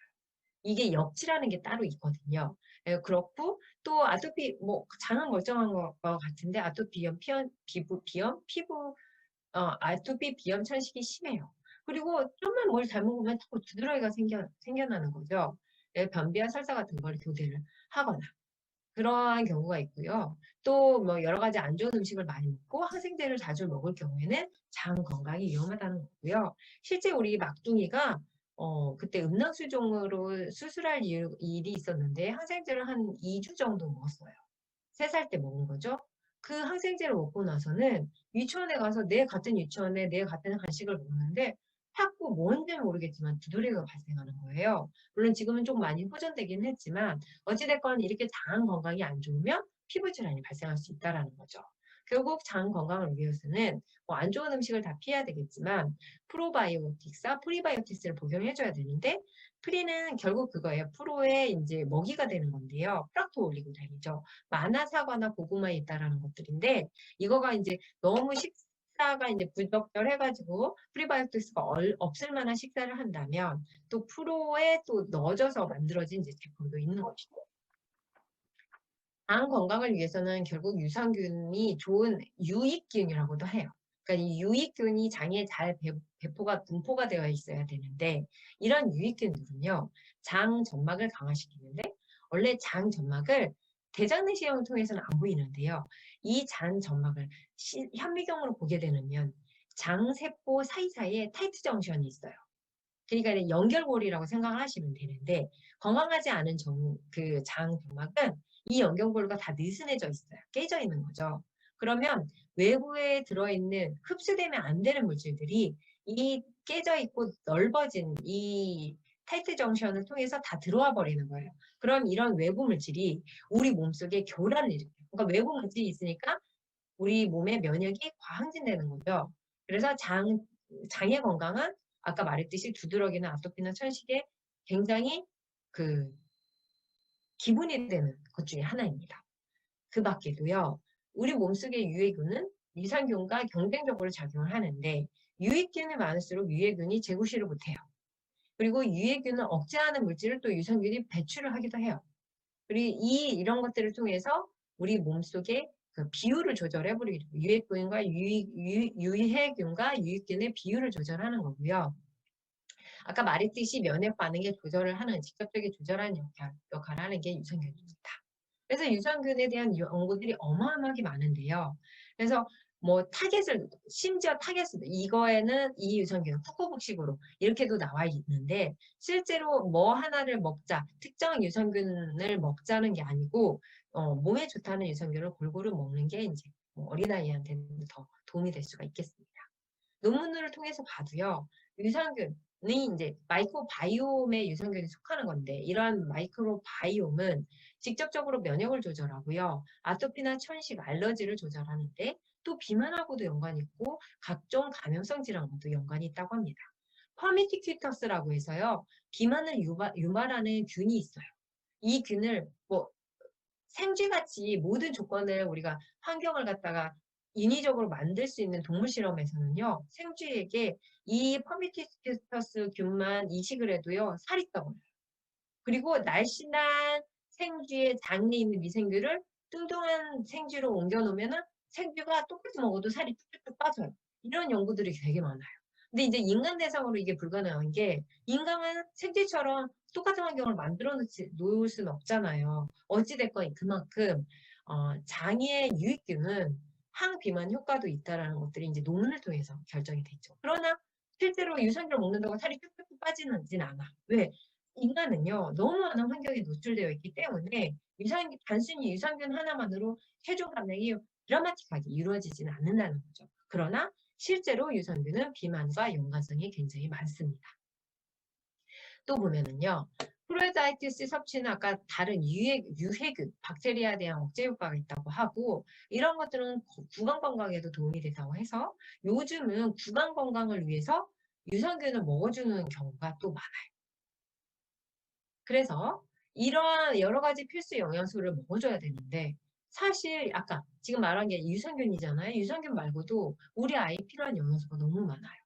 이게 역치라는 게 따로 있거든요. 그렇고 또 아토피 뭐 장은 멀쩡한 것 같은데 아토피염, 피부 아토피 비염 천식이 심해요. 그리고 좀만 뭘 잘못 보면 자꾸 두드러기가 생겨나는 거죠. 변비와 설사 같은 걸 교대를 하거나 그러한 경우가 있고요. 또 뭐 여러 가지 안 좋은 음식을 많이 먹고 항생제를 자주 먹을 경우에는 장 건강이 위험하다는 거고요. 실제 우리 막둥이가 그때 음낭수종으로 수술할 일이 있었는데 항생제를 한 2주 정도 먹었어요. 3살 때 먹은 거죠. 그 항생제를 먹고 나서는 유치원에 가서 내 같은 유치원에 내 같은 간식을 먹는데 자꾸 뭔지는 모르겠지만 두드러기가 발생하는 거예요. 물론 지금은 좀 많이 호전되긴 했지만 어찌됐건 이렇게 장 건강이 안 좋으면 피부 질환이 발생할 수 있다는 거죠. 결국 장 건강을 위해서는 뭐 안 좋은 음식을 다 피해야 되겠지만 프로바이오틱스와 프리바이오틱스를 복용해줘야 되는데 프리는 결국 그거예요. 프로에 이제 먹이가 되는 건데요. 프락토 올리고당이죠. 마나 사과나 고구마에 있다라는 것들인데 이거가 이제 너무 식사가 이제 부적절해가지고 프리바이오틱스가 없을 만한 식사를 한다면 또 프로에 또 넣어져서 만들어진 이제 제품도 있는 것이고 장 건강을 위해서는 결국 유산균이 좋은 유익균이라고도 해요. 그러니까 이 유익균이 장에 잘 분포가 되어 있어야 되는데 이런 유익균들은요. 장 점막을 강화시키는데 원래 장 점막을 대장 내시경을 통해서는 안 보이는데요. 이 장 점막을 현미경으로 보게 되면 장세포 사이사이에 타이트 정션이 있어요. 그러니까 연결고리라고 생각을 하시면 되는데 건강하지 않은 그 장 점막은 이 연결고리가 다 느슨해져 있어요. 깨져 있는 거죠. 그러면 외부에 들어있는 흡수되면 안 되는 물질들이 이 깨져 있고 넓어진 이 타이트 정션을 통해서 다 들어와 버리는 거예요. 그럼 이런 외부 물질이 우리 몸속에 교란을 일으켜요. 그러니까 외부 물질이 있으니까 우리 몸의 면역이 과항진되는 거죠. 그래서 장의 건강은 아까 말했듯이 두드러기나 아토피나 천식에 굉장히 그 기분이 되는 것 중에 하나입니다. 그 밖에도요. 우리 몸속의 유해균은 유산균과 경쟁적으로 작용을 하는데 유익균이 많을수록 유해균이 제구시를 못해요. 그리고 유해균을 억제하는 물질을 또 유산균이 배출을 하기도 해요. 그리고 이런 것들을 통해서 우리 몸속에 그 비율을 조절해버리고 유해균과 유해균과 유익균의 비율을 조절하는 거고요. 아까 말했듯이 면역 반응에 직접적인 조절하는 역할을 하는 게 유산균입니다. 그래서 유산균에 대한 연구들이 어마어마하게 많은데요. 그래서 뭐 심지어 타겟을 이거에는 이 유산균 후코복식으로 이렇게도 나와 있는데 실제로 뭐 하나를 먹자 특정 유산균을 먹자는 게 아니고 몸에 좋다는 유산균을 골고루 먹는 게 이제 뭐 어린아이한테는 더 도움이 될 수가 있겠습니다. 논문을 통해서 봐도요. 유산균이 이제 마이크로바이옴의 유산균이 속하는 건데 이러한 마이크로바이옴은 직접적으로 면역을 조절하고요. 아토피나 천식, 알러지를 조절하는데 또 비만하고도 연관이 있고 각종 감염성 질환과도 연관이 있다고 합니다. 퍼미티큐터스라고 해서요. 비만을 유발하는 균이 있어요. 이 균을 뭐 생쥐같이 모든 조건을 우리가 환경을 갖다가 인위적으로 만들 수 있는 동물 실험에서는요. 생쥐에게 이 퍼미티큐터스 균만 이식을 해도요. 살이 떠요. 그리고 날씬한 생쥐의 장에 있는 미생균을 뚱뚱한 생쥐로 옮겨놓으면 생쥐가 똑같이 먹어도 살이 뚝뚝 빠져요. 이런 연구들이 되게 많아요. 근데 이제 인간 대상으로 이게 불가능한 게 인간은 생쥐처럼 똑같은 환경을 만들어 놓을 수는 없잖아요. 어찌됐건 그만큼 장의 유익균은 항비만 효과도 있다는 것들이 이제 논문을 통해서 결정이 됐죠. 그러나 실제로 유산균을 먹는다고 살이 뚝뚝 빠지진 않아. 왜? 인간은요, 너무 많은 환경에 노출되어 있기 때문에 단순히 유산균 하나만으로 체중 감량이 드라마틱하게 이루어지지는 않는다는 거죠. 그러나 실제로 유산균은 비만과 연관성이 굉장히 많습니다. 또 보면은요. 프로다이티스 섭취는 아까 다른 유해균, 박테리아에 대한 억제 효과가 있다고 하고 이런 것들은 구강 건강에도 도움이 된다고 해서 요즘은 구강 건강을 위해서 유산균을 먹어주는 경우가 또 많아요. 그래서 이러한 여러 가지 필수 영양소를 먹어줘야 되는데 사실 아까 지금 말한 게 유산균이잖아요. 유산균 말고도 우리 아이 필요한 영양소가 너무 많아요.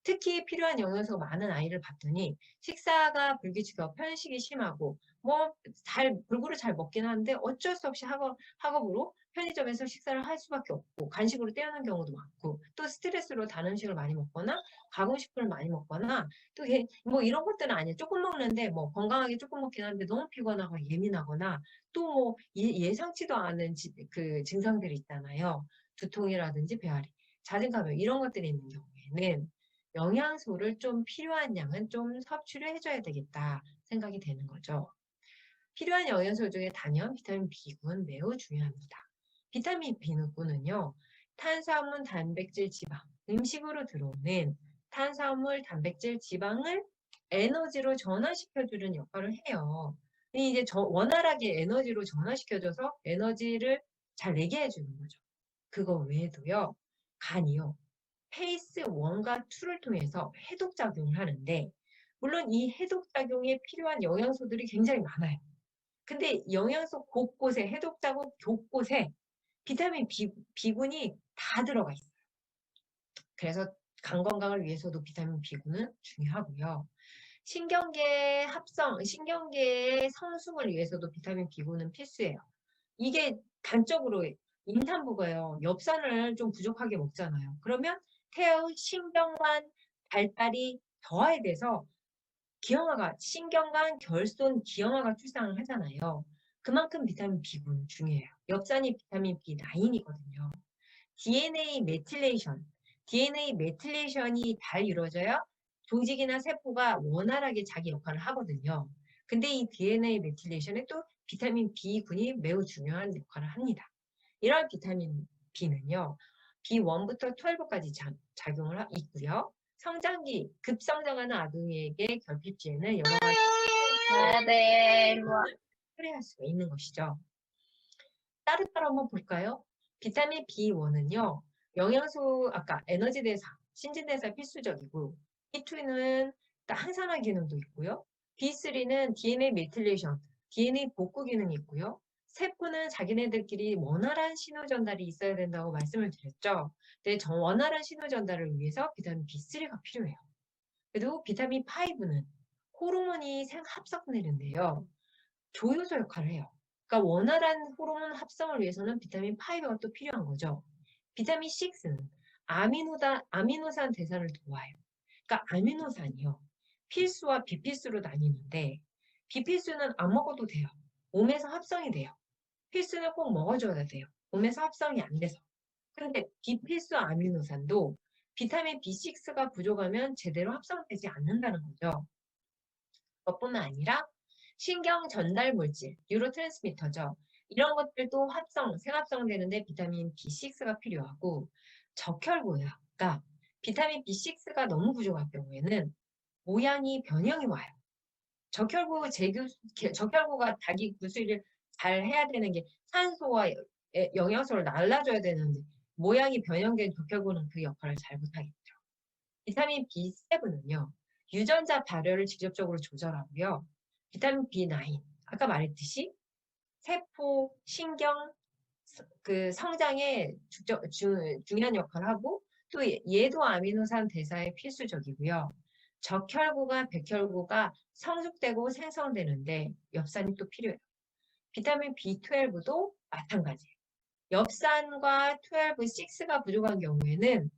특히 필요한 영양소가 많은 아이를 봤더니 식사가 불규칙하고 편식이 심하고 뭐 골고루 잘 먹긴 하는데 어쩔 수 없이 학업으로 편의점에서 식사를 할 수밖에 없고 간식으로 때우는 경우도 많고 또 스트레스로 단 음식을 많이 먹거나 가공식품을 많이 먹거나 또 뭐 이런 것들은 아니에요. 조금 먹는데 뭐 건강하게 조금 먹긴 하는데 너무 피곤하고 예민하거나 또 뭐 예상치도 않은 그 증상들이 있잖아요. 두통이라든지 배앓이, 자증감염 이런 것들이 있는 경우에는 영양소를 좀 필요한 양은 좀 섭취를 해줘야 되겠다 생각이 되는 거죠. 필요한 영양소 중에 단연 비타민 B군 매우 중요합니다. 비타민 B군은요, 탄수화물, 단백질, 지방, 음식으로 들어오는 탄수화물, 단백질, 지방을 에너지로 전환시켜주는 역할을 해요. 이제 원활하게 에너지로 전환시켜줘서 에너지를 잘 내게 해주는 거죠. 그거 외에도요, 간이요. 페이스 1과 2를 통해서 해독작용을 하는데 물론 이 해독작용에 필요한 영양소들이 굉장히 많아요. 근데 영양소 곳곳에 해독작용 곳곳에 비타민 B군이 다 들어가 있어요. 그래서 간 건강을 위해서도 비타민 B군은 중요하고요. 신경계의 성숙을 위해서도 비타민 B군은 필수예요. 이게 단적으로 임산부가요. 엽산을 좀 부족하게 먹잖아요. 그러면 태아의 신경관 발달이 저하돼서 신경관 결손 기형아가 출산을 하잖아요. 그만큼 비타민 B군은 중요해요. 엽산이 비타민 B9이거든요. DNA 메틸레이션이 잘 이루어져야 조직이나 세포가 원활하게 자기 역할을 하거든요. 근데 이 DNA 메틸레이션에 또 비타민 B군이 매우 중요한 역할을 합니다. 이런 비타민 B는요, B1부터 12까지 작용을 있고요. 성장기, 급성장하는 아동에게 결핍 시에는 여러 가지
네, 일로 와.
할애할 수가 있는 것이죠. 따로따로 한번 볼까요? 비타민 B1은요, 영양소, 아까 에너지 대사, 신진대사 필수적이고, B2는 항산화 기능도 있고요. B3는 DNA 메틸레이션, DNA 복구 기능이 있고요. 세포는 자기네들끼리 원활한 신호 전달이 있어야 된다고 말씀을 드렸죠. 근데 원활한 신호 전달을 위해서 비타민 B3가 필요해요. 그리고 비타민 5는 호르몬이 합성되는데요. 조효소 역할을 해요. 그러니까 원활한 호르몬 합성을 위해서는 비타민 5가 또 필요한 거죠. 비타민 6는 아미노산 대사를 도와요. 그러니까 아미노산이요. 필수와 비필수로 나뉘는데 비필수는 안 먹어도 돼요. 몸에서 합성이 돼요. 필수는 꼭 먹어줘야 돼요. 몸에서 합성이 안 돼서. 그런데 비필수 아미노산도 비타민 B6가 부족하면 제대로 합성되지 않는다는 거죠. 그것뿐만 아니라 신경 전달 물질, 뉴로트랜스미터죠. 이런 것들도 생합성되는데 비타민 B6가 필요하고 적혈구요. 그러니까 비타민 B6가 너무 부족할 경우에는 변형이 와요. 적혈구가 자기 구슬을 잘 해야 되는 게 산소와 영양소를 날라줘야 되는데 모양이 변형된 적혈구는 그 역할을 잘 못하겠죠. 비타민 B7은요. 유전자 발효를 직접적으로 조절하고요. 비타민 B9, 아까 말했듯이 세포, 신경, 그 성장에 중요한 역할을 하고 또 얘도 아미노산 대사에 필수적이고요. 적혈구가 백혈구가 성숙되고 생성되는데 엽산이 또 필요해요. 비타민 B12도 마찬가지예요. 엽산과 6가 부족한 경우에는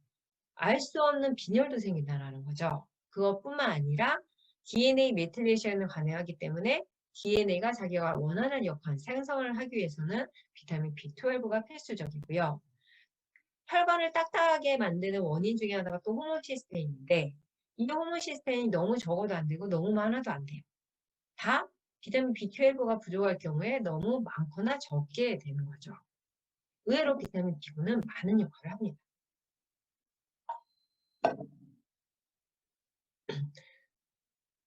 알 수 없는 빈혈도 생긴다는 거죠. 그것뿐만 아니라 DNA 메틸레이션을 관여하기 때문에 DNA가 자기가 원하는 역할, 생성을 하기 위해서는 비타민 B12가 필수적이고요. 혈관을 딱딱하게 만드는 원인 중에 하나가 또 호모시스테인인데 이 호모시스테인이 너무 적어도 안 되고 너무 많아도 안 돼요. 다 비타민 B12가 부족할 경우에 너무 많거나 적게 되는 거죠. 의외로 비타민 B군은 많은 역할을 합니다.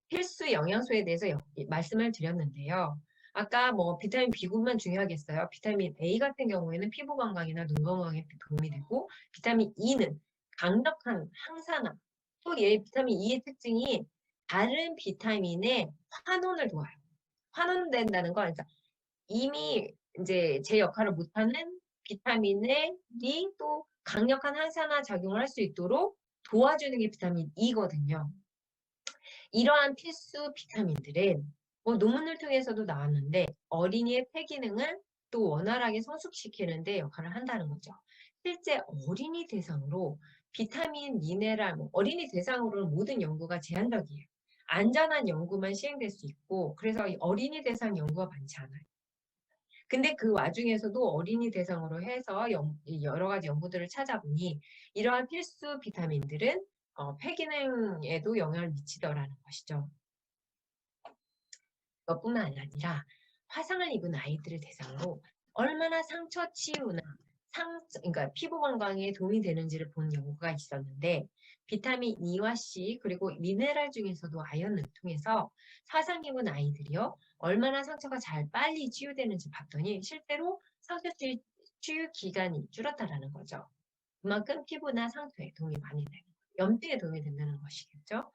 필수 영양소에 대해서 말씀을 드렸는데요. 아까 뭐 비타민 B군만 중요하겠어요. 비타민 A 같은 경우에는 피부 건강이나 눈 건강에 도움이 되고, 비타민 E는 강력한 항산화. 또 얘 비타민 E의 특징이 다른 비타민의 환원을 도와요. 환원된다는 건 그러니까 이미 이제 제 역할을 못하는 비타민이 또 강력한 항산화 작용을 할 수 있도록 도와주는 게 비타민 E거든요. 이러한 필수 비타민들은 논문을 통해서도 나왔는데 어린이의 폐 기능을 또 원활하게 성숙시키는 데 역할을 한다는 거죠. 실제 어린이 대상으로 비타민, 미네랄, 어린이 대상으로는 모든 연구가 제한적이에요. 안전한 연구만 시행될 수 있고, 그래서 이 어린이 대상 연구가 많지 않아요. 근데 그 와중에서도 어린이 대상으로 해서 여러 가지 연구들을 찾아보니 이러한 필수 비타민들은 폐 기능에도 영향을 미치더라는 것이죠. 그것뿐만 아니라 화상을 입은 아이들을 대상으로 얼마나 상처 치유나 그러니까 피부 건강에 도움이 되는지를 본 연구가 있었는데, 비타민 E와 C 그리고 미네랄 중에서도 아연을 통해서 화상 입은 아이들이요 얼마나 상처가 빨리 치유되는지 봤더니 실제로 상처 치유 기간이 줄었다라는 거죠. 그만큼 피부나 상처에 도움이 많이 되는 거예요. 염증에 도움이 된다는 것이겠죠.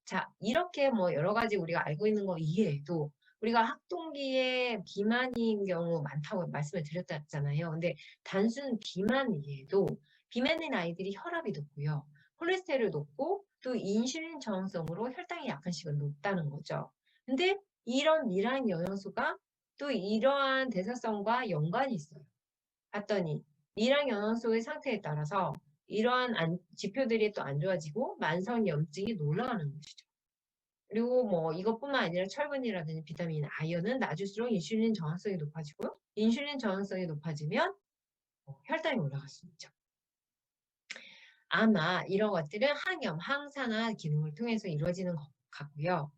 자, 이렇게 여러 가지 우리가 알고 있는 거 이외에도 우리가 학동기에 비만인 경우 많다고 말씀을 드렸잖아요. 근데 단순 비만 이외에도 비만인 아이들이 혈압이 높고요. 콜레스테롤 높고 또 인슐린 저항성으로 혈당이 약간씩은 높다는 거죠. 근데 이런 미라인 영양소가 또 이러한 대사성과 연관이 있어요. 봤더니 미량 영양소의 상태에 따라서 이러한 지표들이 또 안 좋아지고 만성염증이 올라가는 것이죠. 그리고 이것뿐만 아니라 철분이라든지 비타민, 아연은 낮을수록 인슐린 저항성이 높아지고요. 인슐린 저항성이 높아지면 혈당이 올라갈 수 있죠. 아마 이런 것들은 항염, 항산화 기능을 통해서 이루어지는 것 같고요.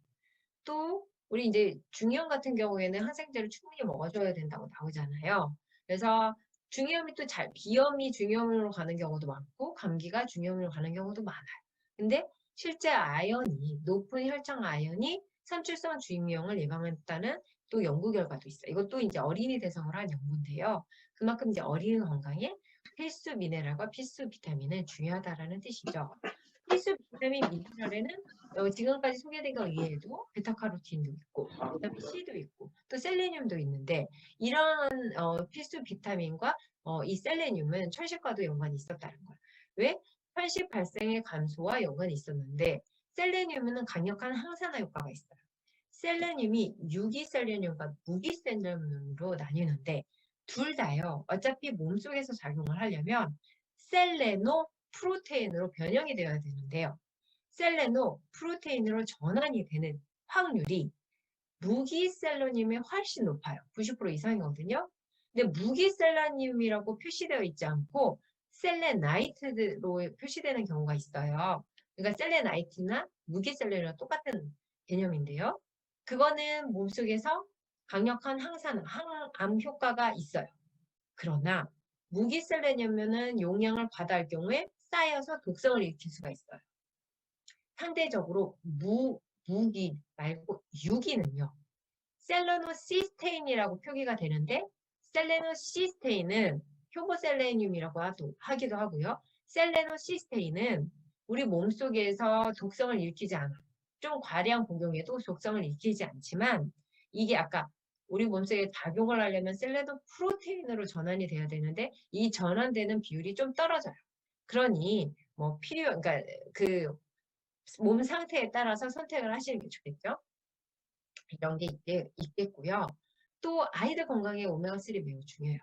또 우리 이제 중이염 같은 경우에는 항생제를 충분히 먹어줘야 된다고 나오잖아요. 그래서 중이염이 또 비염이 중이염으로 가는 경우도 많고 감기가 중이염으로 가는 경우도 많아요. 근데 실제 높은 혈청 아연이 삼출성 중이염을 예방했다는 또 연구 결과도 있어요. 이것도 이제 어린이 대상으로 한 연구인데요. 그만큼 이제 어린이 건강에 필수 미네랄과 필수 비타민은 중요하다라는 뜻이죠. 필수 비타민 미네랄에는 지금까지 소개된 것 이외에도 베타카로틴도 있고, 그다음에 C도 있고, 또 셀레늄도 있는데 이런 필수 비타민과 이 셀레늄은 천식과도 연관이 있었다는 거예요. 왜? 천식 발생의 감소와 연관이 있었는데 셀레늄은 강력한 항산화 효과가 있어요. 셀레늄이 유기셀레늄과 무기셀레늄으로 나뉘는데 둘 다요. 어차피 몸속에서 작용을 하려면 셀레노 프로테인으로 변형이 되어야 되는데요. 셀레노 프로테인으로 전환이 되는 확률이 무기셀레늄이 훨씬 높아요. 90% 이상이거든요. 근데 무기셀레늄이라고 표시되어 있지 않고 셀레나이트로 표시되는 경우가 있어요. 그러니까 셀레나이트나 무기셀레늄이랑 똑같은 개념인데요. 그거는 몸속에서 강력한 항암 효과가 있어요. 그러나 무기셀레늄은 용량을 과다할 경우에 쌓여서 독성을 일으킬 수가 있어요. 상대적으로 무기 말고 유기는요. 셀레노시스테인이라고 표기가 되는데 셀레노시스테인은 효보셀레늄이라고 하기도 하고요. 셀레노시스테인은 우리 몸속에서 독성을 일으키지 않아. 좀 과량 복용에도 독성을 일으키지 않지만 이게 아까 우리 몸속에 작용을 하려면 셀레노 프로테인으로 전환이 돼야 되는데 이 전환되는 비율이 좀 떨어져요. 그러니 그러니까 그 몸 상태에 따라서 선택을 하시는 게 좋겠죠. 이런 게 있겠고요. 또 아이들 건강에 오메가3 매우 중요해요.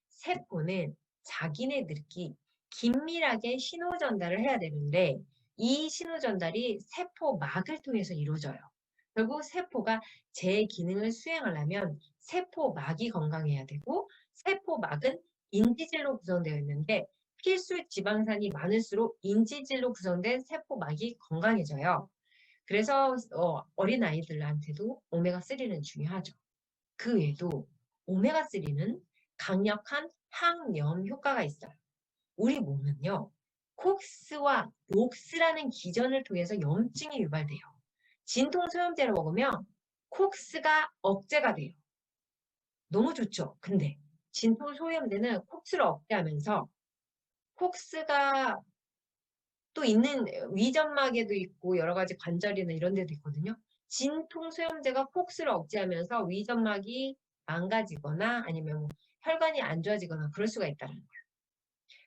세포는 자기네들끼리 긴밀하게 신호 전달을 해야 되는데 이 신호 전달이 세포막을 통해서 이루어져요. 결국 세포가 제 기능을 수행하려면 세포막이 건강해야 되고 세포막은 인지질로 구성되어 있는데 필수 지방산이 많을수록 인지질로 구성된 세포막이 건강해져요. 그래서 어린 아이들한테도 오메가3는 중요하죠. 그 외에도 오메가3는 강력한 항염 효과가 있어요. 우리 몸은요, 콕스와 록스라는 기전을 통해서 염증이 유발돼요. 진통 소염제를 먹으면 콕스가 억제가 돼요. 너무 좋죠. 근데 진통 소염제는 콕스를 억제하면서 콕스가 또 있는 위점막에도 있고 여러 가지 관절이나 이런 데도 있거든요. 진통 소염제가 콕스를 억제하면서 위점막이 망가지거나 아니면 뭐 혈관이 안 좋아지거나 그럴 수가 있다는 거예요.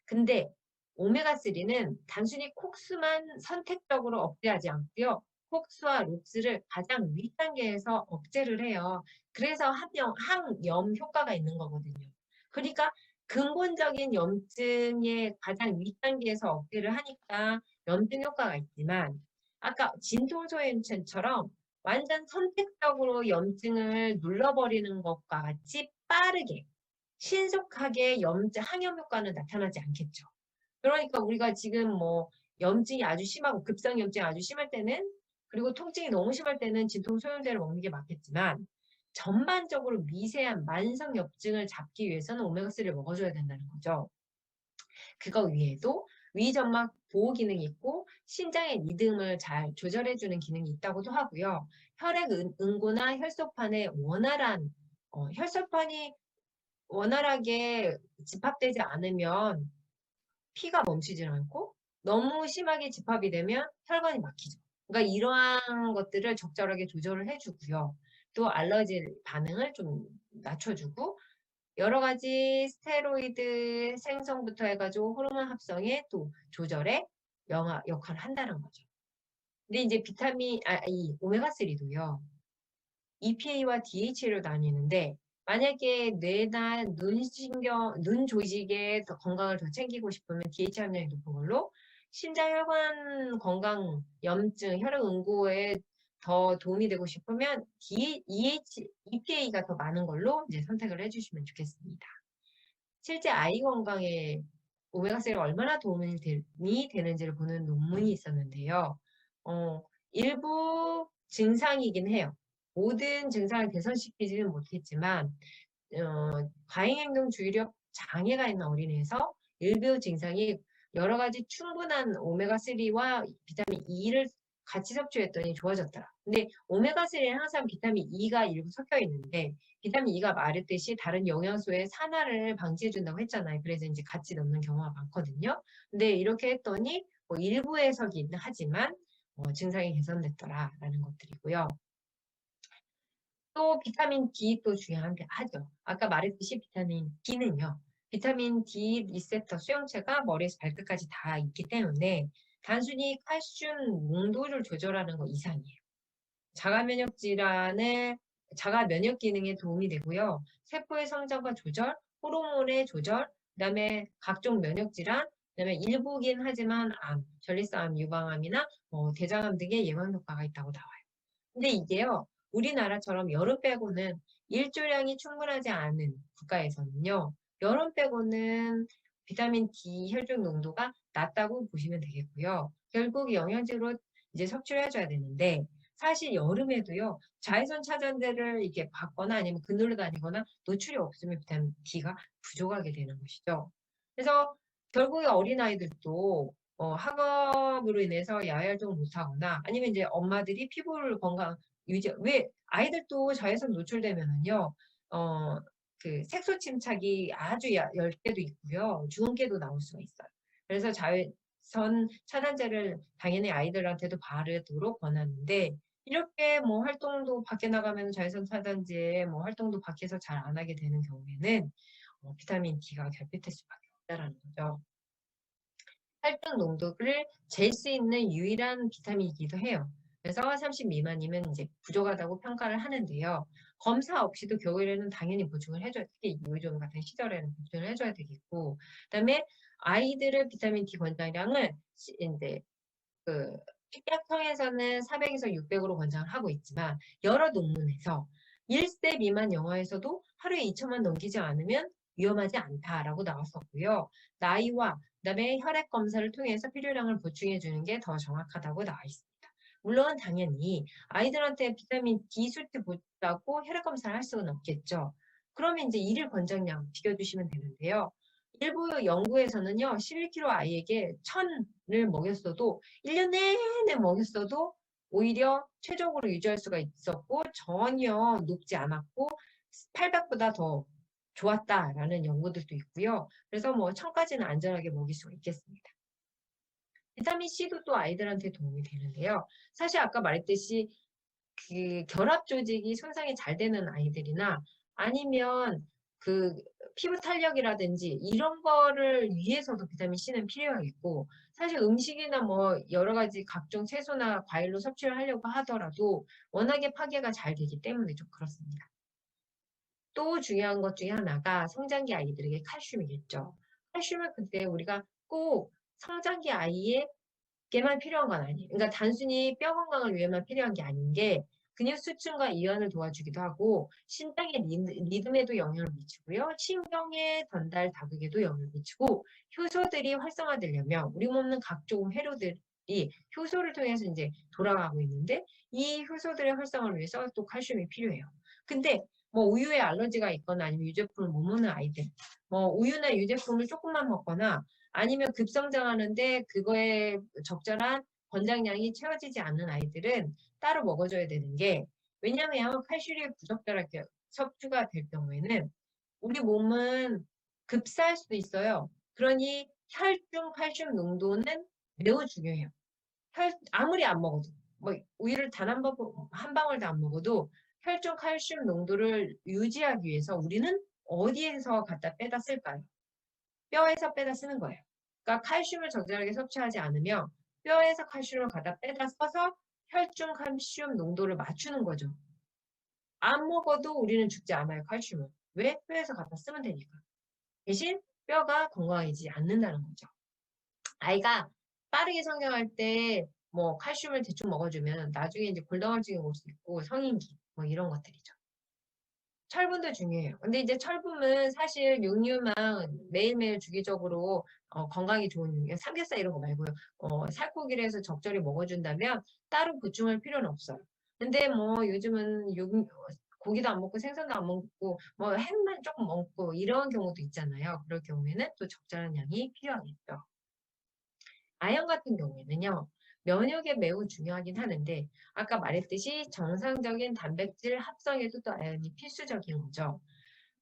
근데 오메가3는 단순히 콕스만 선택적으로 억제하지 않고요. 콕스와 록스를 가장 윗단계에서 억제를 해요. 그래서 항염 효과가 있는 거거든요. 그러니까 근본적인 염증의 가장 윗단계에서 억제를 하니까 염증 효과가 있지만 아까 진통소염제처럼 완전 선택적으로 염증을 눌러버리는 것과 같이 빠르게 신속하게 항염 효과는 나타나지 않겠죠. 그러니까 우리가 지금 뭐 염증이 아주 심하고 급성염증이 아주 심할 때는 그리고 통증이 너무 심할 때는 진통소염제를 먹는 게 맞겠지만 전반적으로 미세한 만성염증을 잡기 위해서는 오메가3를 먹어줘야 된다는 거죠. 그거 외에도 위점막 보호 기능이 있고 신장의 리듬을 잘 조절해주는 기능이 있다고도 하고요. 혈액 응고나 혈소판의 혈소판이 원활하게 집합되지 않으면 피가 멈추질 않고 너무 심하게 집합이 되면 혈관이 막히죠. 그러니까 이러한 것들을 적절하게 조절을 해주고요. 또 알러지 반응을 좀 낮춰주고 여러 가지 스테로이드 생성부터 해가지고 호르몬 합성에 또 조절에 역할을 한다는 거죠. 근데 이제 이 오메가3도요. EPA와 DHA로 나뉘는데 만약에 뇌나 눈 조직의 건강을 더 챙기고 싶으면 DHA 함량이 높은 걸로 신장 혈관 건강, 염증, 혈액 응고에 더 도움이 되고 싶으면 EPA가 더 많은 걸로 이제 선택을 해주시면 좋겠습니다. 실제 아이 건강에 오메가3가 얼마나 도움이 되는지를 보는 논문이 있었는데요. 일부 증상이긴 해요. 모든 증상을 개선시키지는 못했지만 과잉행동 주의력 장애가 있는 어린이에서 일부 증상이 여러 가지 충분한 오메가3와 비타민 E를 같이 섭취했더니 좋아졌더라. 근데 오메가3에는 항상 비타민 E가 일부 섞여 있는데 비타민 E가 말했듯이 다른 영양소의 산화를 방지해준다고 했잖아요. 그래서 이제 같이 넣는 경우가 많거든요. 근데 이렇게 했더니 뭐 일부 해석이긴 하지만 증상이 개선됐더라라는 것들이고요. 또 비타민 D 또 중요한 게 하죠. 아까 말했듯이 비타민 D는요. 비타민 D 리셉터 수용체가 머리에서 발끝까지 다 있기 때문에 단순히 칼슘 농도를 조절하는 것 이상이에요. 자가 면역 기능에 도움이 되고요. 세포의 성장과 조절, 호르몬의 조절, 그다음에 각종 면역 질환, 그다음에 일부긴 하지만 전립선 유방암이나 대장암 등의 예방 효과가 있다고 나와요. 근데 이게요, 우리나라처럼 여름 빼고는 일조량이 충분하지 않은 국가에서는요, 여름 빼고는 비타민 D 혈중 농도가 낮다고 보시면 되겠고요. 결국 영양제로 이제 섭취를 해줘야 되는데, 사실 여름에도요, 자외선 차단제를 이렇게 받거나 아니면 그늘로 다니거나 노출이 없으면 비타민 D가 부족하게 되는 것이죠. 그래서 결국에 어린아이들도 학업으로 인해서 야외 활동을 못하거나 아니면 이제 엄마들이 피부를 왜 아이들도 자외선 노출되면은요, 그 색소 침착이 아주 열 개도 있고요, 주근깨도 나올 수가 있어요. 그래서 자외선 차단제를 당연히 아이들한테도 바르도록 권하는데 이렇게 뭐 활동도 밖에 나가면 자외선 차단제 활동도 밖에서 잘 안 하게 되는 경우에는 비타민 D가 결핍될 수밖에 없다라는 거죠. 혈중 농도를 잴 수 있는 유일한 비타민이기도 해요. 그래서 30 미만이면 이제 부족하다고 평가를 하는데요. 검사 없이도 겨울에는 당연히 보충을 해줘야, 특히 요즘 같은 시절에는 보충을 해줘야 되겠고, 그다음에 아이들의 비타민 D 권장량을 이제 그 식약청에서는 400에서 600으로 권장을 하고 있지만 여러 논문에서 1세 미만 영아에서도 하루에 2천만 넘기지 않으면 위험하지 않다라고 나왔었고요. 나이와 그다음에 혈액 검사를 통해서 필요량을 보충해 주는 게 더 정확하다고 나와 있습니다. 물론 당연히 아이들한테 비타민 D 수치 보자고 혈액 검사를 할 수는 없겠죠. 그러면 이제 일일 권장량 비교주시면 되는데요. 일부 연구에서는요, 11kg 아이에게 1000을 먹였어도 1년 내내 먹였어도 오히려 최적으로 유지할 수가 있었고 전혀 높지 않았고 800보다 더 좋았다라는 연구들도 있고요. 그래서 뭐 1000까지는 안전하게 먹일 수가 있겠습니다. 비타민 C도 또 아이들한테 도움이 되는데요. 사실 아까 말했듯이 그 결합 조직이 손상이 잘 되는 아이들이나 아니면 그 피부 탄력이라든지 이런 거를 위해서도 비타민 C는 필요하겠고 사실 음식이나 뭐 여러 가지 각종 채소나 과일로 섭취를 하려고 하더라도 워낙에 파괴가 잘 되기 때문에 좀 그렇습니다. 또 중요한 것 중에 하나가 성장기 아이들에게 칼슘이겠죠. 칼슘은 근데 우리가 꼭 성장기 아이에게만 필요한 건 아니에요. 그러니까 단순히 뼈 건강을 위해만 필요한 게 아닌 게 근육 수축과 이완을 도와주기도 하고 신장의 리듬에도 영향을 미치고요. 신경의 전달 다국에도 영향을 미치고 효소들이 활성화되려면 우리 몸은 각종 회로들이 효소를 통해서 이제 돌아가고 있는데 이 효소들의 활성화를 위해서 또 칼슘이 필요해요. 근데 뭐 우유에 알러지가 있거나 아니면 유제품을 못 먹는 아이들, 뭐 우유나 유제품을 조금만 먹거나 아니면 급성장하는데 그거에 적절한 권장량이 채워지지 않는 아이들은 따로 먹어줘야 되는 게 왜냐하면 칼슘이 부적절하게 섭취가 될 경우에는 우리 몸은 급사할 수도 있어요. 그러니 혈중 칼슘 농도는 매우 중요해요. 아무리 안 먹어도 뭐 우유를 단 한 방울도 안 먹어도 혈중 칼슘 농도를 유지하기 위해서 우리는 어디에서 갖다 빼다 쓸까요? 뼈에서 빼다 쓰는 거예요. 그러니까 칼슘을 적절하게 섭취하지 않으면 뼈에서 칼슘을 갖다 빼다 써서 혈중 칼슘 농도를 맞추는 거죠. 안 먹어도 우리는 죽지 않아요, 칼슘은. 왜? 뼈에서 갖다 쓰면 되니까. 대신 뼈가 건강해지지 않는다는 거죠. 아이가 빠르게 성장할 때 뭐 칼슘을 대충 먹어주면 나중에 이제 골다공증이 올 수 있고 성인기 뭐 이런 것들이죠. 철분도 중요해요. 근데 이제 철분은 사실 육류만 매일매일 주기적으로 건강에 좋은 육류, 삼겹살 이런 거 말고요. 살코기를 해서 적절히 먹어준다면 따로 보충할 필요는 없어요. 근데 뭐 요즘은 고기도 안 먹고 생선도 안 먹고 뭐 햄만 조금 먹고 이런 경우도 있잖아요. 그럴 경우에는 또 적절한 양이 필요하겠죠. 아연 같은 경우에는요. 면역에 매우 중요하긴 하는데 아까 말했듯이 정상적인 단백질 합성에도 또 아연이 필수적인 거죠.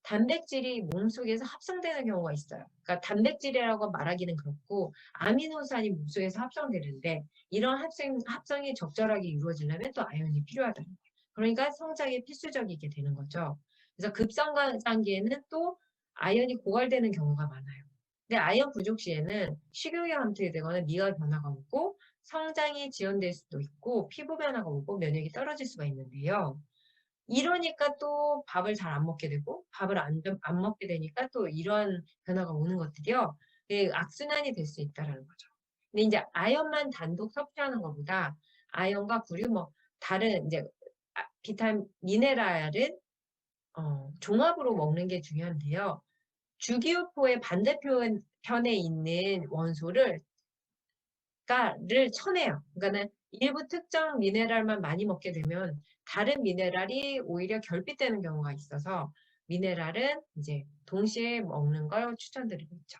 단백질이 몸속에서 합성되는 경우가 있어요. 그러니까 단백질이라고 말하기는 그렇고 아미노산이 몸속에서 합성되는데 이런 합성이 적절하게 이루어지려면 또 아연이 필요하다는 거예요. 그러니까 성장에 필수적이게 되는 거죠. 그래서 급성장기에는 또 아연이 고갈되는 경우가 많아요. 근데 아연 부족 시에는 식욕이 감퇴되거나 미각 변화가 오고 성장이 지연될 수도 있고 피부 변화가 오고 면역이 떨어질 수가 있는데요. 이러니까 또 밥을 잘 안 먹게 되고 밥을 안 먹게 되니까 또 이런 변화가 오는 것들이요. 악순환이 될 수 있다는 거죠. 근데 이제 아연만 단독 섭취하는 것보다 아연과 구류 뭐 다른 이제 비타민 미네랄은 종합으로 먹는 게 중요한데요. 주기율표의 반대편에 있는 원소를 쳐내요. 그러니까는 일부 특정 미네랄만 많이 먹게 되면 다른 미네랄이 오히려 결핍되는 경우가 있어서 미네랄은 이제 동시에 먹는 걸 추천드리고 있죠.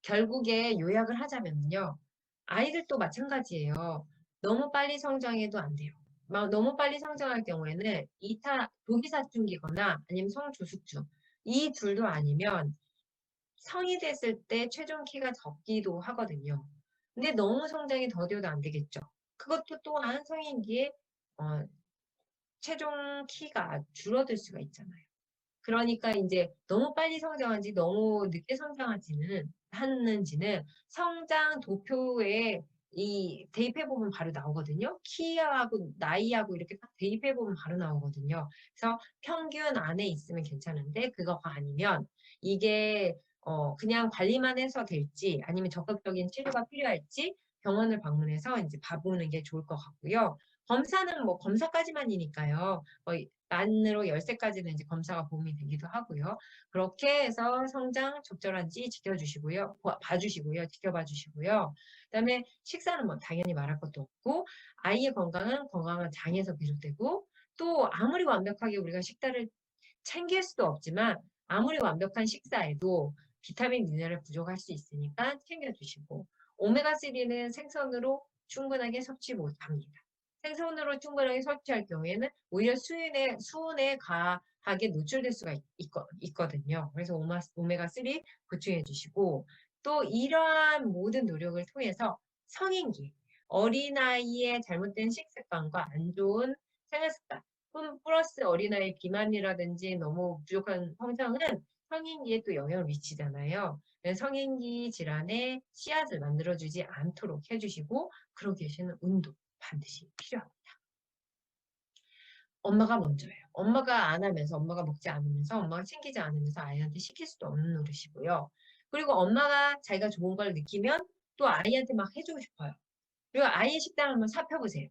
결국에 요약을 하자면요. 아이들도 마찬가지예요. 너무 빨리 성장해도 안 돼요. 너무 빨리 성장할 경우에는 2차 조기사춘기거나 아니면 성조숙주 이 둘도 아니면 성이 됐을 때 최종 키가 적기도 하거든요. 근데 너무 성장이 더뎌도 안 되겠죠. 그것도 또한 성인기에 최종 키가 줄어들 수가 있잖아요. 그러니까 이제 너무 빨리 성장한지 너무 늦게 성장하지는 하는지는 성장 도표에 이 대입해보면 바로 나오거든요. 키하고 나이하고 이렇게 딱 대입해보면 바로 나오거든요. 그래서 평균 안에 있으면 괜찮은데 그거가 아니면 이게 그냥 관리만 해서 될지 아니면 적극적인 치료가 필요할지 병원을 방문해서 이제 봐보는 게 좋을 것 같고요. 검사는 뭐 검사까지만이니까요. 만으로 10세까지는 이제 검사가 도움이 되기도 하고요. 그렇게 해서 성장 적절한지 지켜주시고요. 봐주시고요. 지켜봐 주시고요. 그다음에 식사는 뭐 당연히 말할 것도 없고 아이의 건강은 건강한 장에서 비롯되고 또 아무리 완벽하게 우리가 식단을 챙길 수도 없지만 아무리 완벽한 식사에도 비타민, 미네랄 부족할 수 있으니까 챙겨주시고 오메가3는 생선으로 충분하게 섭취 못합니다. 생선으로 충분하게 섭취할 경우에는 오히려 수은에 과하게 노출될 수가 있거든요. 그래서 오메가3 보충해 주시고 또 이러한 모든 노력을 통해서 성인기, 어린아이의 잘못된 식습관과 안 좋은 생활습관, 플러스 어린아이 비만이라든지 너무 부족한 성장은 성인기에 또 영향을 미치잖아요. 성인기 질환의 씨앗을 만들어주지 않도록 해주시고 그러기 위해서는 운동 반드시 필요합니다. 엄마가 먼저예요. 엄마가 안 하면서, 엄마가 먹지 않으면서, 엄마가 챙기지 않으면서 아이한테 시킬 수도 없는 노릇이고요. 그리고 엄마가 자기가 좋은 걸 느끼면 또 아이한테 막 해주고 싶어요. 그리고 아이의 식단을 한번 살펴보세요.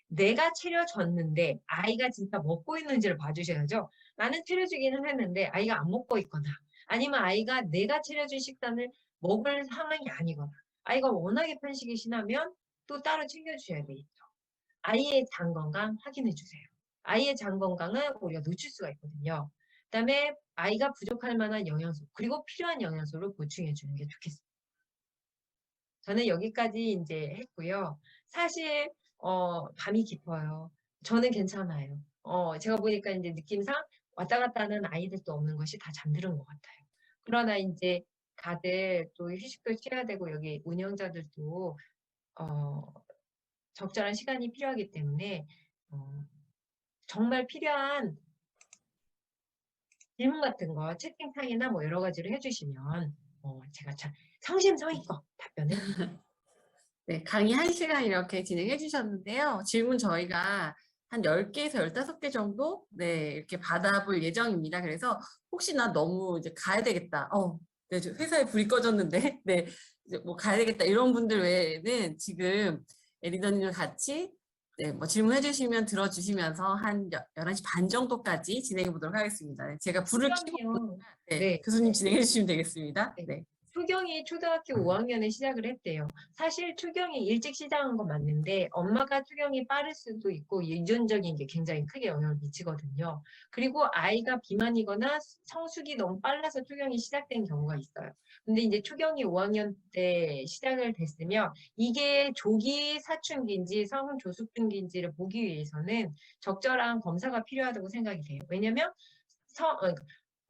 내가 차려줬는데 아이가 진짜 먹고 있는지를 봐주셔야죠. 나는 차려주기는 했는데 아이가 안 먹고 있거나 아니면 아이가 내가 차려준 식단을 먹을 상황이 아니거나 아이가 워낙에 편식이 심하면 또 따로 챙겨주셔야 되겠죠. 아이의 장 건강 확인해 주세요. 아이의 장 건강은 우리가 놓칠 수가 있거든요. 그다음에 아이가 부족할 만한 영양소 그리고 필요한 영양소를 보충해 주는 게 좋겠습니다. 저는 여기까지 이제 했고요. 사실 밤이 깊어요. 저는 괜찮아요. 제가 보니까 이제 느낌상 왔다 갔다 하는 아이들도 없는 것이 다 잠드는 것 같아요. 그러나 이제 다들 또 휴식도 취해야 되고 여기 운영자들도 적절한 시간이 필요하기 때문에 정말 필요한 질문 같은 거 채팅창이나 뭐 여러 가지로 해주시면 제가 참 성심성의껏 답변을
네, 강의 1시간 이렇게 진행해 주셨는데요. 질문 저희가 한 10개에서 15개 정도 네, 이렇게 받아볼 예정입니다. 그래서 혹시나 너무 이제 가야 되겠다. 네, 저 회사에 불이 꺼졌는데 네, 이제 뭐 가야 되겠다 이런 분들 외에는 지금 리더님과 같이 네, 뭐 질문해 주시면 들어주시면서 한 11시 반 정도까지 진행해 보도록 하겠습니다. 네, 제가 불을 켜고
수경이요.
네,
네.
교수님 진행해 주시면 되겠습니다.
네.
네.
초경이 초등학교 5학년에 시작을 했대요. 사실 초경이 일찍 시작한 건 맞는데 엄마가 초경이 빠를 수도 있고 유전적인 게 굉장히 크게 영향을 미치거든요. 그리고 아이가 비만이거나 성숙이 너무 빨라서 초경이 시작된 경우가 있어요. 근데 이제 초경이 5학년 때 시작을 됐으면 이게 조기 사춘기인지 성조숙증기인지를 보기 위해서는 적절한 검사가 필요하다고 생각이 돼요. 왜냐면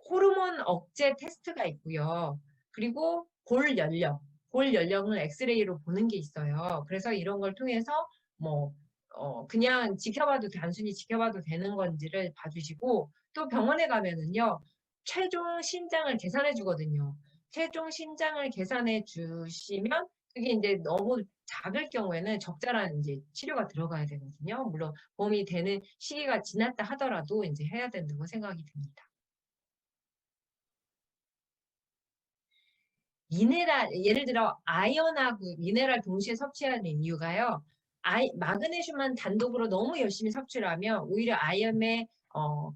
호르몬 억제 테스트가 있고요. 그리고 골 연령을 엑스레이로 보는 게 있어요. 그래서 이런 걸 통해서 뭐 그냥 단순히 지켜봐도 되는 건지를 봐주시고 또 병원에 가면은요 최종 신장을 계산해 주거든요. 최종 신장을 계산해 주시면 그게 이제 너무 작을 경우에는 적절한 이제 치료가 들어가야 되거든요. 물론 보험이 되는 시기가 지났다 하더라도 이제 해야 된다고 생각이 듭니다. 예를 들어 아연하고 미네랄 동시에 섭취하는 이유가요. 마그네슘만 단독으로 너무 열심히 섭취를 하면 오히려 아연의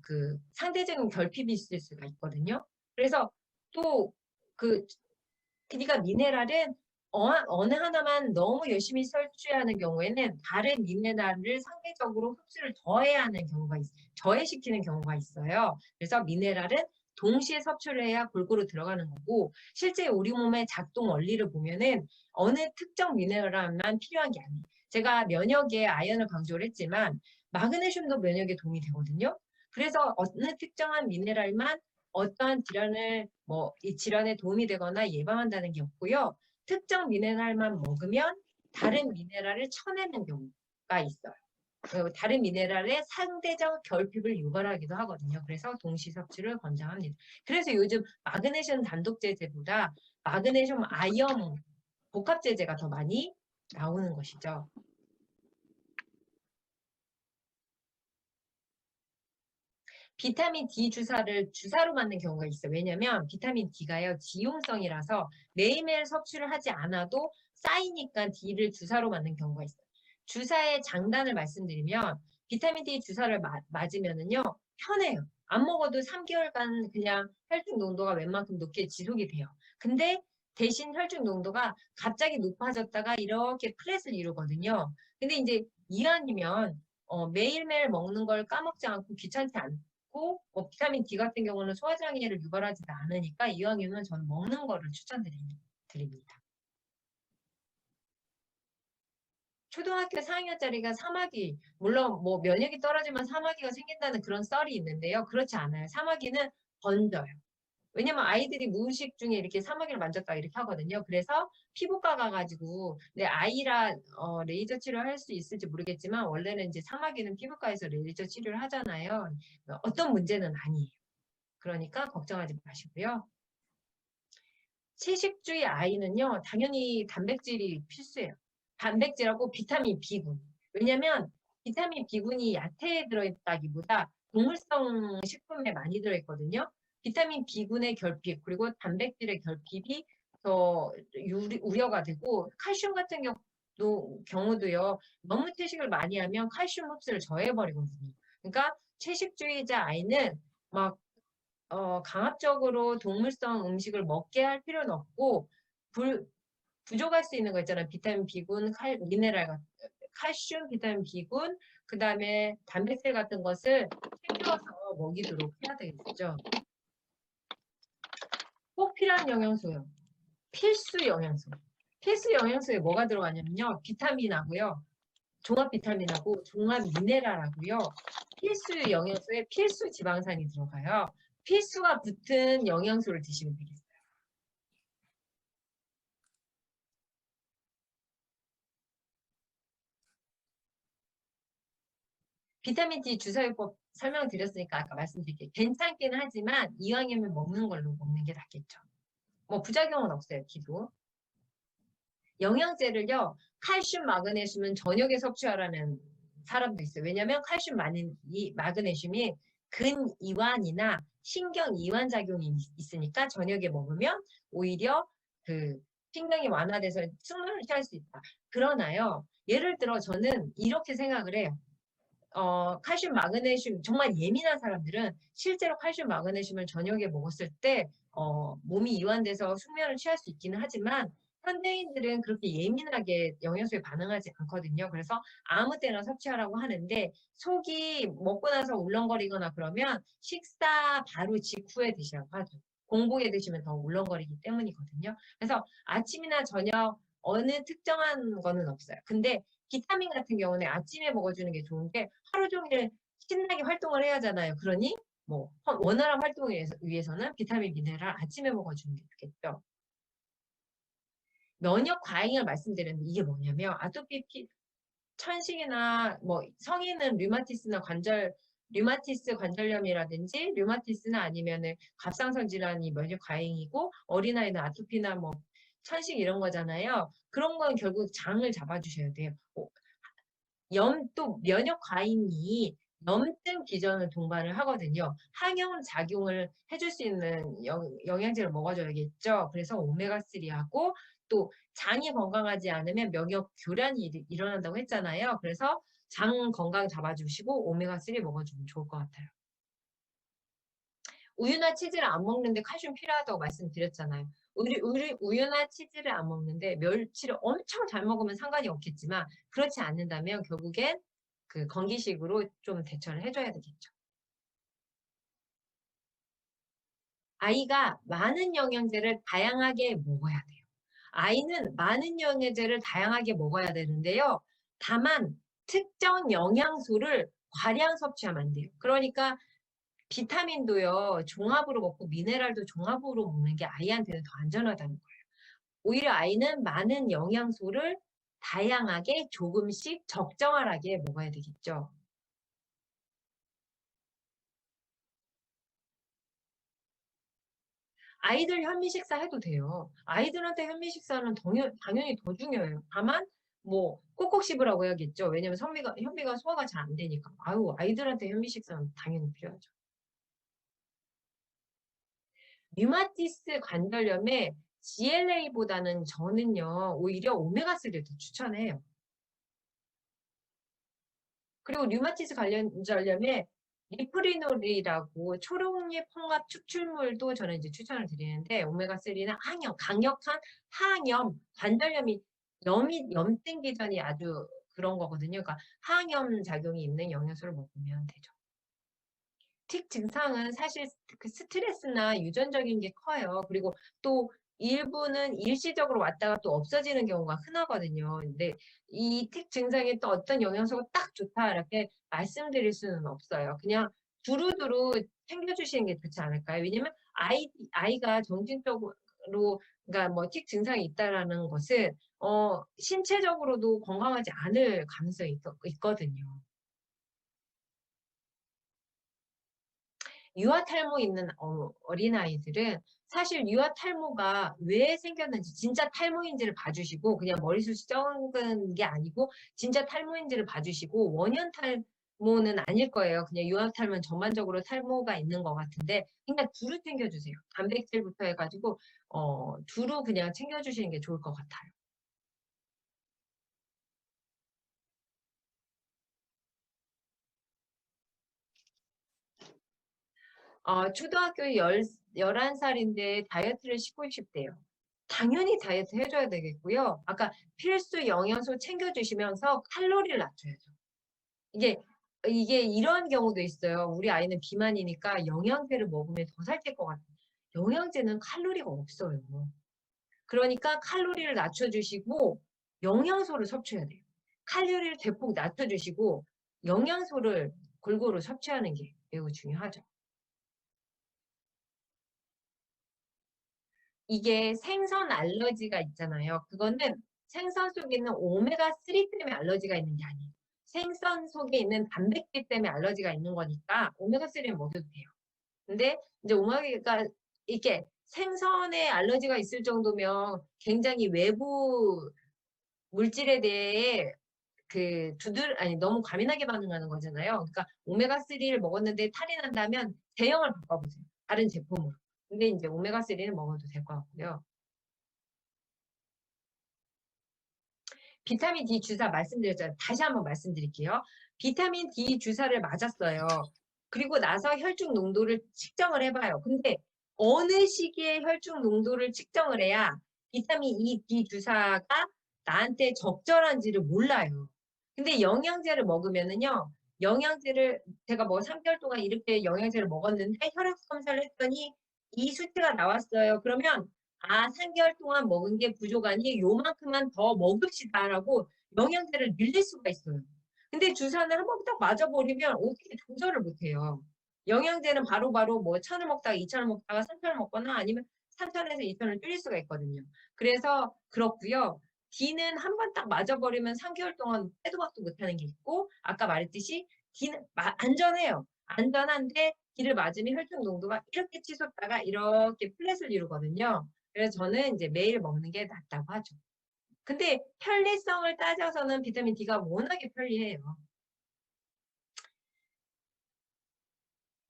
그 상대적인 결핍이 있을 수가 있거든요. 그래서 또 그러니까 미네랄은 어느 하나만 너무 열심히 섭취하는 경우에는 다른 미네랄을 상대적으로 흡수를 저해시키는 경우가 있어요. 그래서 미네랄은 동시에 섭취를 해야 골고루 들어가는 거고 실제 우리 몸의 작동 원리를 보면은 어느 특정 미네랄만 필요한 게 아니에요. 제가 면역에 아연을 강조를 했지만 마그네슘도 면역에 도움이 되거든요. 그래서 어느 특정한 미네랄만 어떠한 이 질환에 도움이 되거나 예방한다는 게 없고요. 특정 미네랄만 먹으면 다른 미네랄을 쳐내는 경우가 있어요. 그리고 다른 미네랄의 상대적 결핍을 유발하기도 하거든요. 그래서 동시 섭취를 권장합니다. 그래서 요즘 마그네슘 단독 제제보다 마그네슘 아연 복합 제제가 더 많이 나오는 것이죠. 비타민 D 주사로 맞는 경우가 있어요. 왜냐면 비타민 D가요, 지용성이라서 매일매일 섭취를 하지 않아도 쌓이니까 D를 주사로 맞는 경우가 있어요. 주사의 장단을 말씀드리면 비타민 D 주사를 맞으면은요, 편해요. 안 먹어도 3개월간 그냥 혈중 농도가 웬만큼 높게 지속이 돼요. 근데 대신 혈중 농도가 갑자기 높아졌다가 이렇게 플랫을 이루거든요. 근데 이제 이완이면 매일매일 먹는 걸 까먹지 않고 귀찮지 않고 뭐 비타민 D 같은 경우는 소화장애를 유발하지도 않으니까 이왕이면 저는 먹는 거를 추천드립니다. 초등학교 4학년짜리가 사마귀, 물론 뭐 면역이 떨어지면 사마귀가 생긴다는 그런 썰이 있는데요. 그렇지 않아요. 사마귀는 번져요. 왜냐면 아이들이 무의식 중에 이렇게 사마귀를 만졌다 이렇게 하거든요. 그래서 피부과 가가지고 내 아이라 레이저 치료를 할 수 있을지 모르겠지만 원래는 이제 사마귀는 피부과에서 레이저 치료를 하잖아요. 어떤 문제는 아니에요. 그러니까 걱정하지 마시고요. 채식주의 아이는요, 당연히 단백질이 필수예요. 단백질하고 비타민 B군. 왜냐면 비타민 B군이 야채에 들어있다기보다 동물성 식품에 많이 들어있거든요. 비타민 B군의 결핍, 그리고 단백질의 결핍이 더 우려가 되고, 칼슘 같은 경우도요, 너무 채식을 많이 하면 칼슘 흡수를 저해버리거든요. 그러니까 채식주의자 아이는 막 강압적으로 동물성 음식을 먹게 할 필요는 없고 부족할 수 있는 거 있잖아요. 비타민 B군, 미네랄, 칼슘, 비타민 B군, 그 다음에 단백질 같은 것을 챙겨서 먹이도록 해야 되겠죠. 꼭 필요한 영양소요. 필수 영양소. 필수 영양소에 뭐가 들어가냐면요. 비타민하고요. 종합 비타민하고 종합 미네랄하고요. 필수 영양소에 필수 지방산이 들어가요. 필수가 붙은 영양소를 드시면 되겠어요. 비타민 D 주사요법 설명드렸으니까 아까 말씀드릴게요. 괜찮긴 하지만 이왕이면 먹는 걸로 먹는 게 낫겠죠. 뭐 부작용은 없어요. D도. 영양제를요. 칼슘, 마그네슘은 저녁에 섭취하라는 사람도 있어요. 왜냐하면 칼슘, 마그네슘이 근이완이나 신경이완 작용이 있으니까 저녁에 먹으면 오히려 그 신경이 완화돼서 숙면을 취할 수 있다. 그러나요. 예를 들어 저는 이렇게 생각을 해요. 칼슘, 마그네슘 정말 예민한 사람들은 실제로 칼슘, 마그네슘을 저녁에 먹었을 때 몸이 이완돼서 숙면을 취할 수 있기는 하지만 현대인들은 그렇게 예민하게 영양소에 반응하지 않거든요. 그래서 아무 때나 섭취하라고 하는데 속이 먹고 나서 울렁거리거나 그러면 식사 바로 직후에 드시라고 하죠. 공복에 드시면 더 울렁거리기 때문이거든요. 그래서 아침이나 저녁 어느 특정한 거는 없어요. 근데 비타민 같은 경우는 아침에 먹어주는 게 좋은 게 하루 종일 신나게 활동을 해야 하잖아요. 그러니 뭐 원활한 활동을 위해서는 비타민 미네랄 아침에 먹어주는 게 좋겠죠. 면역 과잉을 말씀드렸는데 이게 뭐냐면 아토피 천식이나 뭐 성인은 류마티스 관절염이라든지 류마티스나 아니면은 갑상선 질환이 면역 과잉이고 어린아이는 아토피나 뭐 천식 이런 거잖아요. 그런 건 결국 장을 잡아주셔야 돼요. 또 면역 과잉이 염증 기전을 동반을 하거든요. 항염 작용을 해줄 수 있는 영양제를 먹어줘야겠죠. 그래서 오메가3하고 또 장이 건강하지 않으면 면역 교란이 일어난다고 했잖아요. 그래서 장 건강 잡아주시고 오메가3 먹어주면 좋을 것 같아요. 우유나 치즈를 안 먹는데 칼슘 필요하다고 말씀드렸잖아요. 우유나 치즈를 안 먹는데 멸치를 엄청 잘 먹으면 상관이 없겠지만 그렇지 않는다면 결국엔 그 건기식으로 좀 대처를 해줘야 되겠죠. 아이가 많은 영양제를 다양하게 먹어야 돼요. 아이는 많은 영양제를 다양하게 먹어야 되는데요. 다만 특정 영양소를 과량 섭취하면 안 돼요. 그러니까 비타민도요, 종합으로 먹고 미네랄도 종합으로 먹는 게 아이한테는 더 안전하다는 거예요. 오히려 아이는 많은 영양소를 다양하게 조금씩 적정하게 먹어야 되겠죠. 아이들 현미 식사 해도 돼요. 아이들한테 현미 식사는 당연히 더 중요해요. 다만 뭐 꼭꼭 씹으라고 해야겠죠. 왜냐면 현미가 소화가 잘 안 되니까. 아이들한테 현미 식사는 당연히 필요하죠. 류마티스 관절염에 GLA보다는 저는요, 오히려 오메가3를 더 추천해요. 그리고 류마티스 관절염에 리프리놀이라고 초록잎 홍합 추출물도 저는 이제 추천을 드리는데 오메가3는 강력한 항염, 관절염이 염증 기전이 아주 그런 거거든요. 그러니까 항염 작용이 있는 영양소를 먹으면 되죠. 틱 증상은 사실 그 스트레스나 유전적인 게 커요. 그리고 또 일부는 일시적으로 왔다가 또 없어지는 경우가 흔하거든요. 근데 이 틱 증상에 또 어떤 영양소가 딱 좋다 이렇게 말씀드릴 수는 없어요. 그냥 두루두루 챙겨주시는 게 좋지 않을까요? 왜냐면 아이가 정신적으로 그러니까 뭐 틱 증상이 있다라는 것은 신체적으로도 건강하지 않을 가능성이 있거든요. 유아 탈모 있는 어린아이들은 사실 유아 탈모가 왜 생겼는지 진짜 탈모인지를 봐주시고 그냥 머리숱이 적은 게 아니고 진짜 탈모인지를 봐주시고 원형 탈모는 아닐 거예요. 그냥 유아 탈모는 전반적으로 탈모가 있는 것 같은데 그냥 두루 챙겨주세요. 단백질부터 해가지고 두루 그냥 챙겨주시는 게 좋을 것 같아요. 초등학교 11살인데 다이어트를 시키고 싶대요. 당연히 다이어트 해줘야 되겠고요. 아까 필수 영양소 챙겨주시면서 칼로리를 낮춰야죠. 이게 이런 경우도 있어요. 우리 아이는 비만이니까 영양제를 먹으면 더 살찔 것 같아요. 영양제는 칼로리가 없어요. 그러니까 칼로리를 낮춰주시고 영양소를 섭취해야 돼요. 칼로리를 대폭 낮춰주시고 영양소를 골고루 섭취하는 게 매우 중요하죠. 이게 생선 알러지가 있잖아요. 그거는 생선 속에 있는 오메가3 때문에 알러지가 있는 게 아니에요. 생선 속에 있는 단백질 때문에 알러지가 있는 거니까 오메가3는 먹여도 돼요. 근데 이제 오메가 이게 생선에 알러지가 있을 정도면 굉장히 외부 물질에 대해 너무 과민하게 반응하는 거잖아요. 그러니까 오메가3를 먹었는데 탈이 난다면 제형을 바꿔보세요. 다른 제품으로. 근데 이제 오메가3는 먹어도 될 것 같고요. 비타민 D 주사 말씀드렸잖아요. 다시 한번 말씀드릴게요. 비타민 D 주사를 맞았어요. 그리고 나서 혈중 농도를 측정을 해봐요. 근데 어느 시기에 혈중 농도를 측정을 해야 비타민 D 주사가 나한테 적절한지를 몰라요. 근데 영양제를 먹으면은요, 영양제를 제가 뭐 3개월 동안 이렇게 영양제를 먹었는데 혈액 검사를 했더니 이 수치가 나왔어요. 그러면 3개월 동안 먹은 게 부족하니 요만큼만 더 먹읍시다라고 영양제를 늘릴 수가 있어요. 근데 주사는 한 번 딱 맞아버리면 어떻게 조절을 못해요. 영양제는 바로바로 뭐 1000을 먹다가 2000을 먹다가 3000을 먹거나 아니면 3000에서 2000을 줄일 수가 있거든요. 그래서 그렇고요. D는 한 번 딱 맞아버리면 3개월 동안 빼도 박도 못하는 게 있고 아까 말했듯이 D는 안전해요. 안전한데 D를 맞으면 혈중 농도가 이렇게 치솟다가 이렇게 플랫을 이루거든요. 그래서 저는 이제 매일 먹는 게 낫다고 하죠. 근데 편리성을 따져서는 비타민 D가 워낙에 편리해요.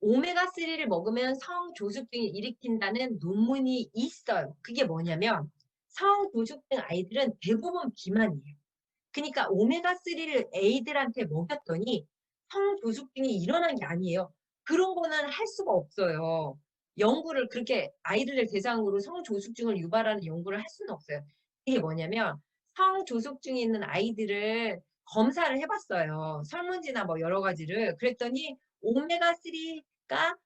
오메가3를 먹으면 성조숙증을 일으킨다는 논문이 있어요. 그게 뭐냐면 성조숙증 아이들은 대부분 비만이에요. 그러니까 오메가3를 애들한테 먹였더니 성조숙증이 일어난 게 아니에요. 그런 거는 할 수가 없어요. 연구를 그렇게 아이들을 대상으로 성조숙증을 유발하는 연구를 할 수는 없어요. 이게 뭐냐면 성조숙증이 있는 아이들을 검사를 해봤어요. 설문지나 뭐 여러 가지를. 그랬더니 오메가3가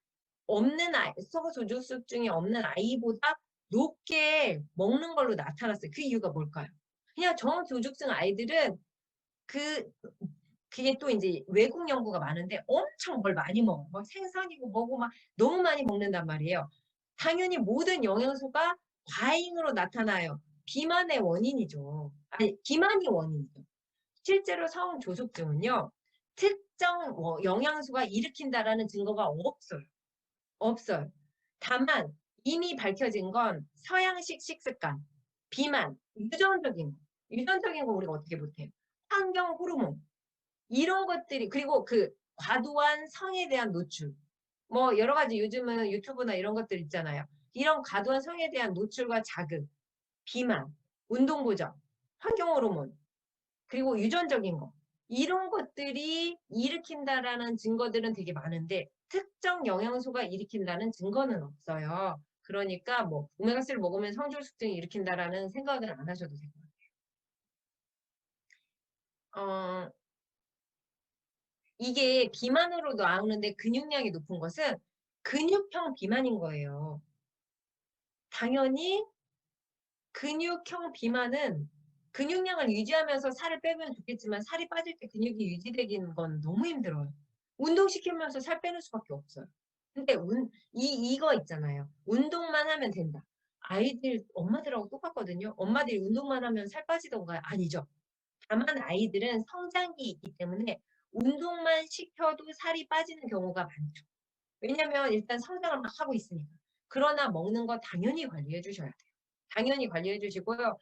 없는 아이, 성조숙증이 없는 아이보다 높게 먹는 걸로 나타났어요. 그 이유가 뭘까요? 그냥 정조숙증 아이들은 그 그게 또 이제 외국 연구가 많은데 엄청 뭘 많이 먹어. 막 생선이고 뭐고 막 너무 많이 먹는단 말이에요. 당연히 모든 영양소가 과잉으로 나타나요. 비만의 원인이죠. 아니, 비만이 원인이죠. 실제로 성조숙증은요. 특정 영양소가 일으킨다라는 증거가 없어요. 없어요. 다만 이미 밝혀진 건 서양식 식습관, 비만, 유전적인 거. 유전적인 거 우리가 어떻게 못해요? 환경 호르몬. 이런 것들이 그리고 그 과도한 성에 대한 노출 뭐 여러 가지 요즘은 유튜브나 이런 것들 있잖아요. 이런 과도한 성에 대한 노출과 자극, 비만, 운동 부족, 환경 호르몬 그리고 유전적인 거 이런 것들이 일으킨다라는 증거들은 되게 많은데 특정 영양소가 일으킨다는 증거는 없어요. 그러니까 뭐 오메가3를 먹으면 성조숙증이 일으킨다라는 생각은 안 하셔도 돼요. 어, 이게 비만으로 나오는데 근육량이 높은 것은 근육형 비만인 거예요. 당연히 근육형 비만은 근육량을 유지하면서 살을 빼면 좋겠지만 살이 빠질 때 근육이 유지되기는 건 너무 힘들어요. 운동시키면서 살 빼는 수밖에 없어요. 근데 이거 있잖아요. 운동만 하면 된다. 아이들 엄마들하고 똑같거든요. 엄마들이 운동만 하면 살 빠지던가요? 아니죠. 다만 아이들은 성장기 있기 때문에 운동만 시켜도 살이 빠지는 경우가 많죠. 왜냐면 일단 성장을 막 하고 있으니까. 그러나 먹는 거 당연히 관리해 주셔야 돼요. 당연히 관리해 주시고요.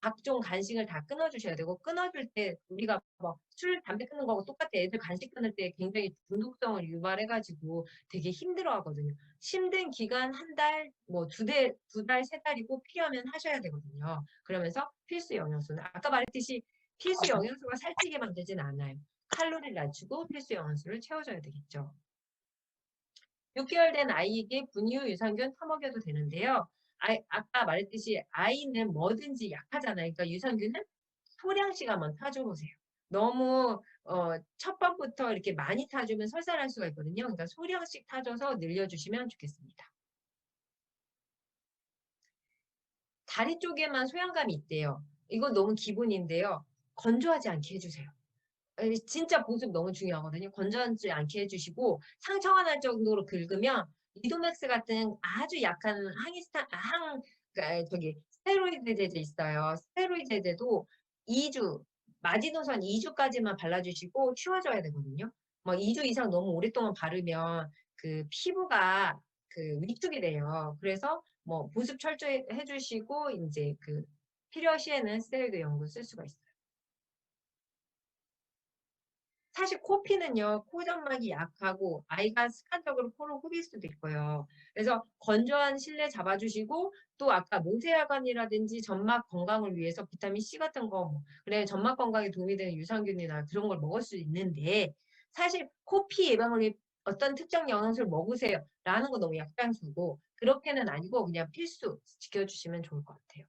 각종 간식을 다 끊어주셔야 되고 끊어줄 때 우리가 뭐 술, 담배 끊는 거하고 똑같아. 애들 간식 끊을 때 굉장히 중독성을 유발해가지고 되게 힘들어하거든요. 힘든 기간 한 달, 뭐 두 달, 세 달이 꼭 필요하면 하셔야 되거든요. 그러면서 필수 영양소는 아까 말했듯이 필수 영양소가 살찌게 만들진 않아요. 칼로리를 낮추고 필수 영양소를 채워줘야 되겠죠. 6개월 된 아이에게 분유, 유산균 터먹여도 되는데요. 아까 말했듯이 아이는 뭐든지 약하잖아요. 그러니까 유산균은 소량씩 한번 타줘보세요. 너무 첫 번부터 이렇게 많이 타주면 설사할 수가 있거든요. 그러니까 소량씩 타줘서 늘려주시면 좋겠습니다. 다리 쪽에만 소양감이 있대요. 이건 너무 기본인데요. 건조하지 않게 해주세요. 진짜 보습 너무 중요하거든요. 건조하지 않게 해주시고 상처가 날 정도로 긁으면 리도맥스 같은 아주 약한 그러니까 저기 스테로이드 제제 있어요. 스테로이드 제제도 2주 마지노선 2주까지만 발라주시고 치워줘야 되거든요. 뭐 2주 이상 너무 오랫동안 바르면 그 피부가 그 위축이 돼요. 그래서 뭐 보습 철저히 해주시고 이제 그 필요시에는 스테로이드 연고 쓸 수가 있어요. 사실 코피는요, 코점막이 약하고 아이가 습관적으로 코를 후빌 수도 있고요. 그래서 건조한 실내 잡아주시고 또 아까 모세혈관이라든지 점막 건강을 위해서 비타민 C 같은 거, 그래 점막 건강에 도움이 되는 유산균이나 그런 걸 먹을 수 있는데 사실 코피 예방을 위해 어떤 특정 영양소를 먹으세요 라는 거 너무 약간수고 그렇게는 아니고 그냥 필수 지켜주시면 좋을 것 같아요.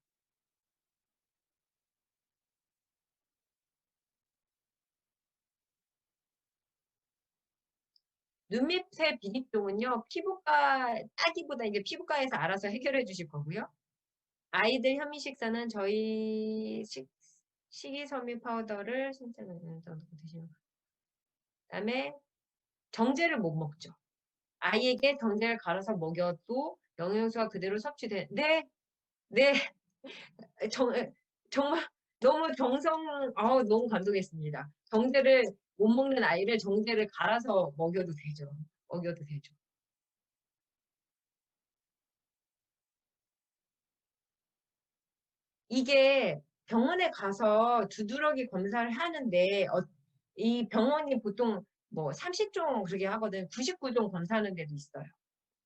눈밑의 비립종은요, 피부과 따기보다 이제 피부과에서 알아서 해결해 주실 거고요. 아이들 현미 식사는 저희 식이섬유 파우더를 신짜는 정도 드시면 그다음에 정제를 못 먹죠. 아이에게 정제를 갈아서 먹여도 영양소가 그대로 섭취돼. 네, 네, 정, 정말 너무 너무 감동했습니다. 정제를 못 먹는 아이를 정제를 갈아서 먹여도 되죠. 먹여도 되죠. 이게 병원에 가서 두드러기 검사를 하는데 이 병원이 보통 뭐 30종 그렇게 하거든. 99종 검사하는 데도 있어요.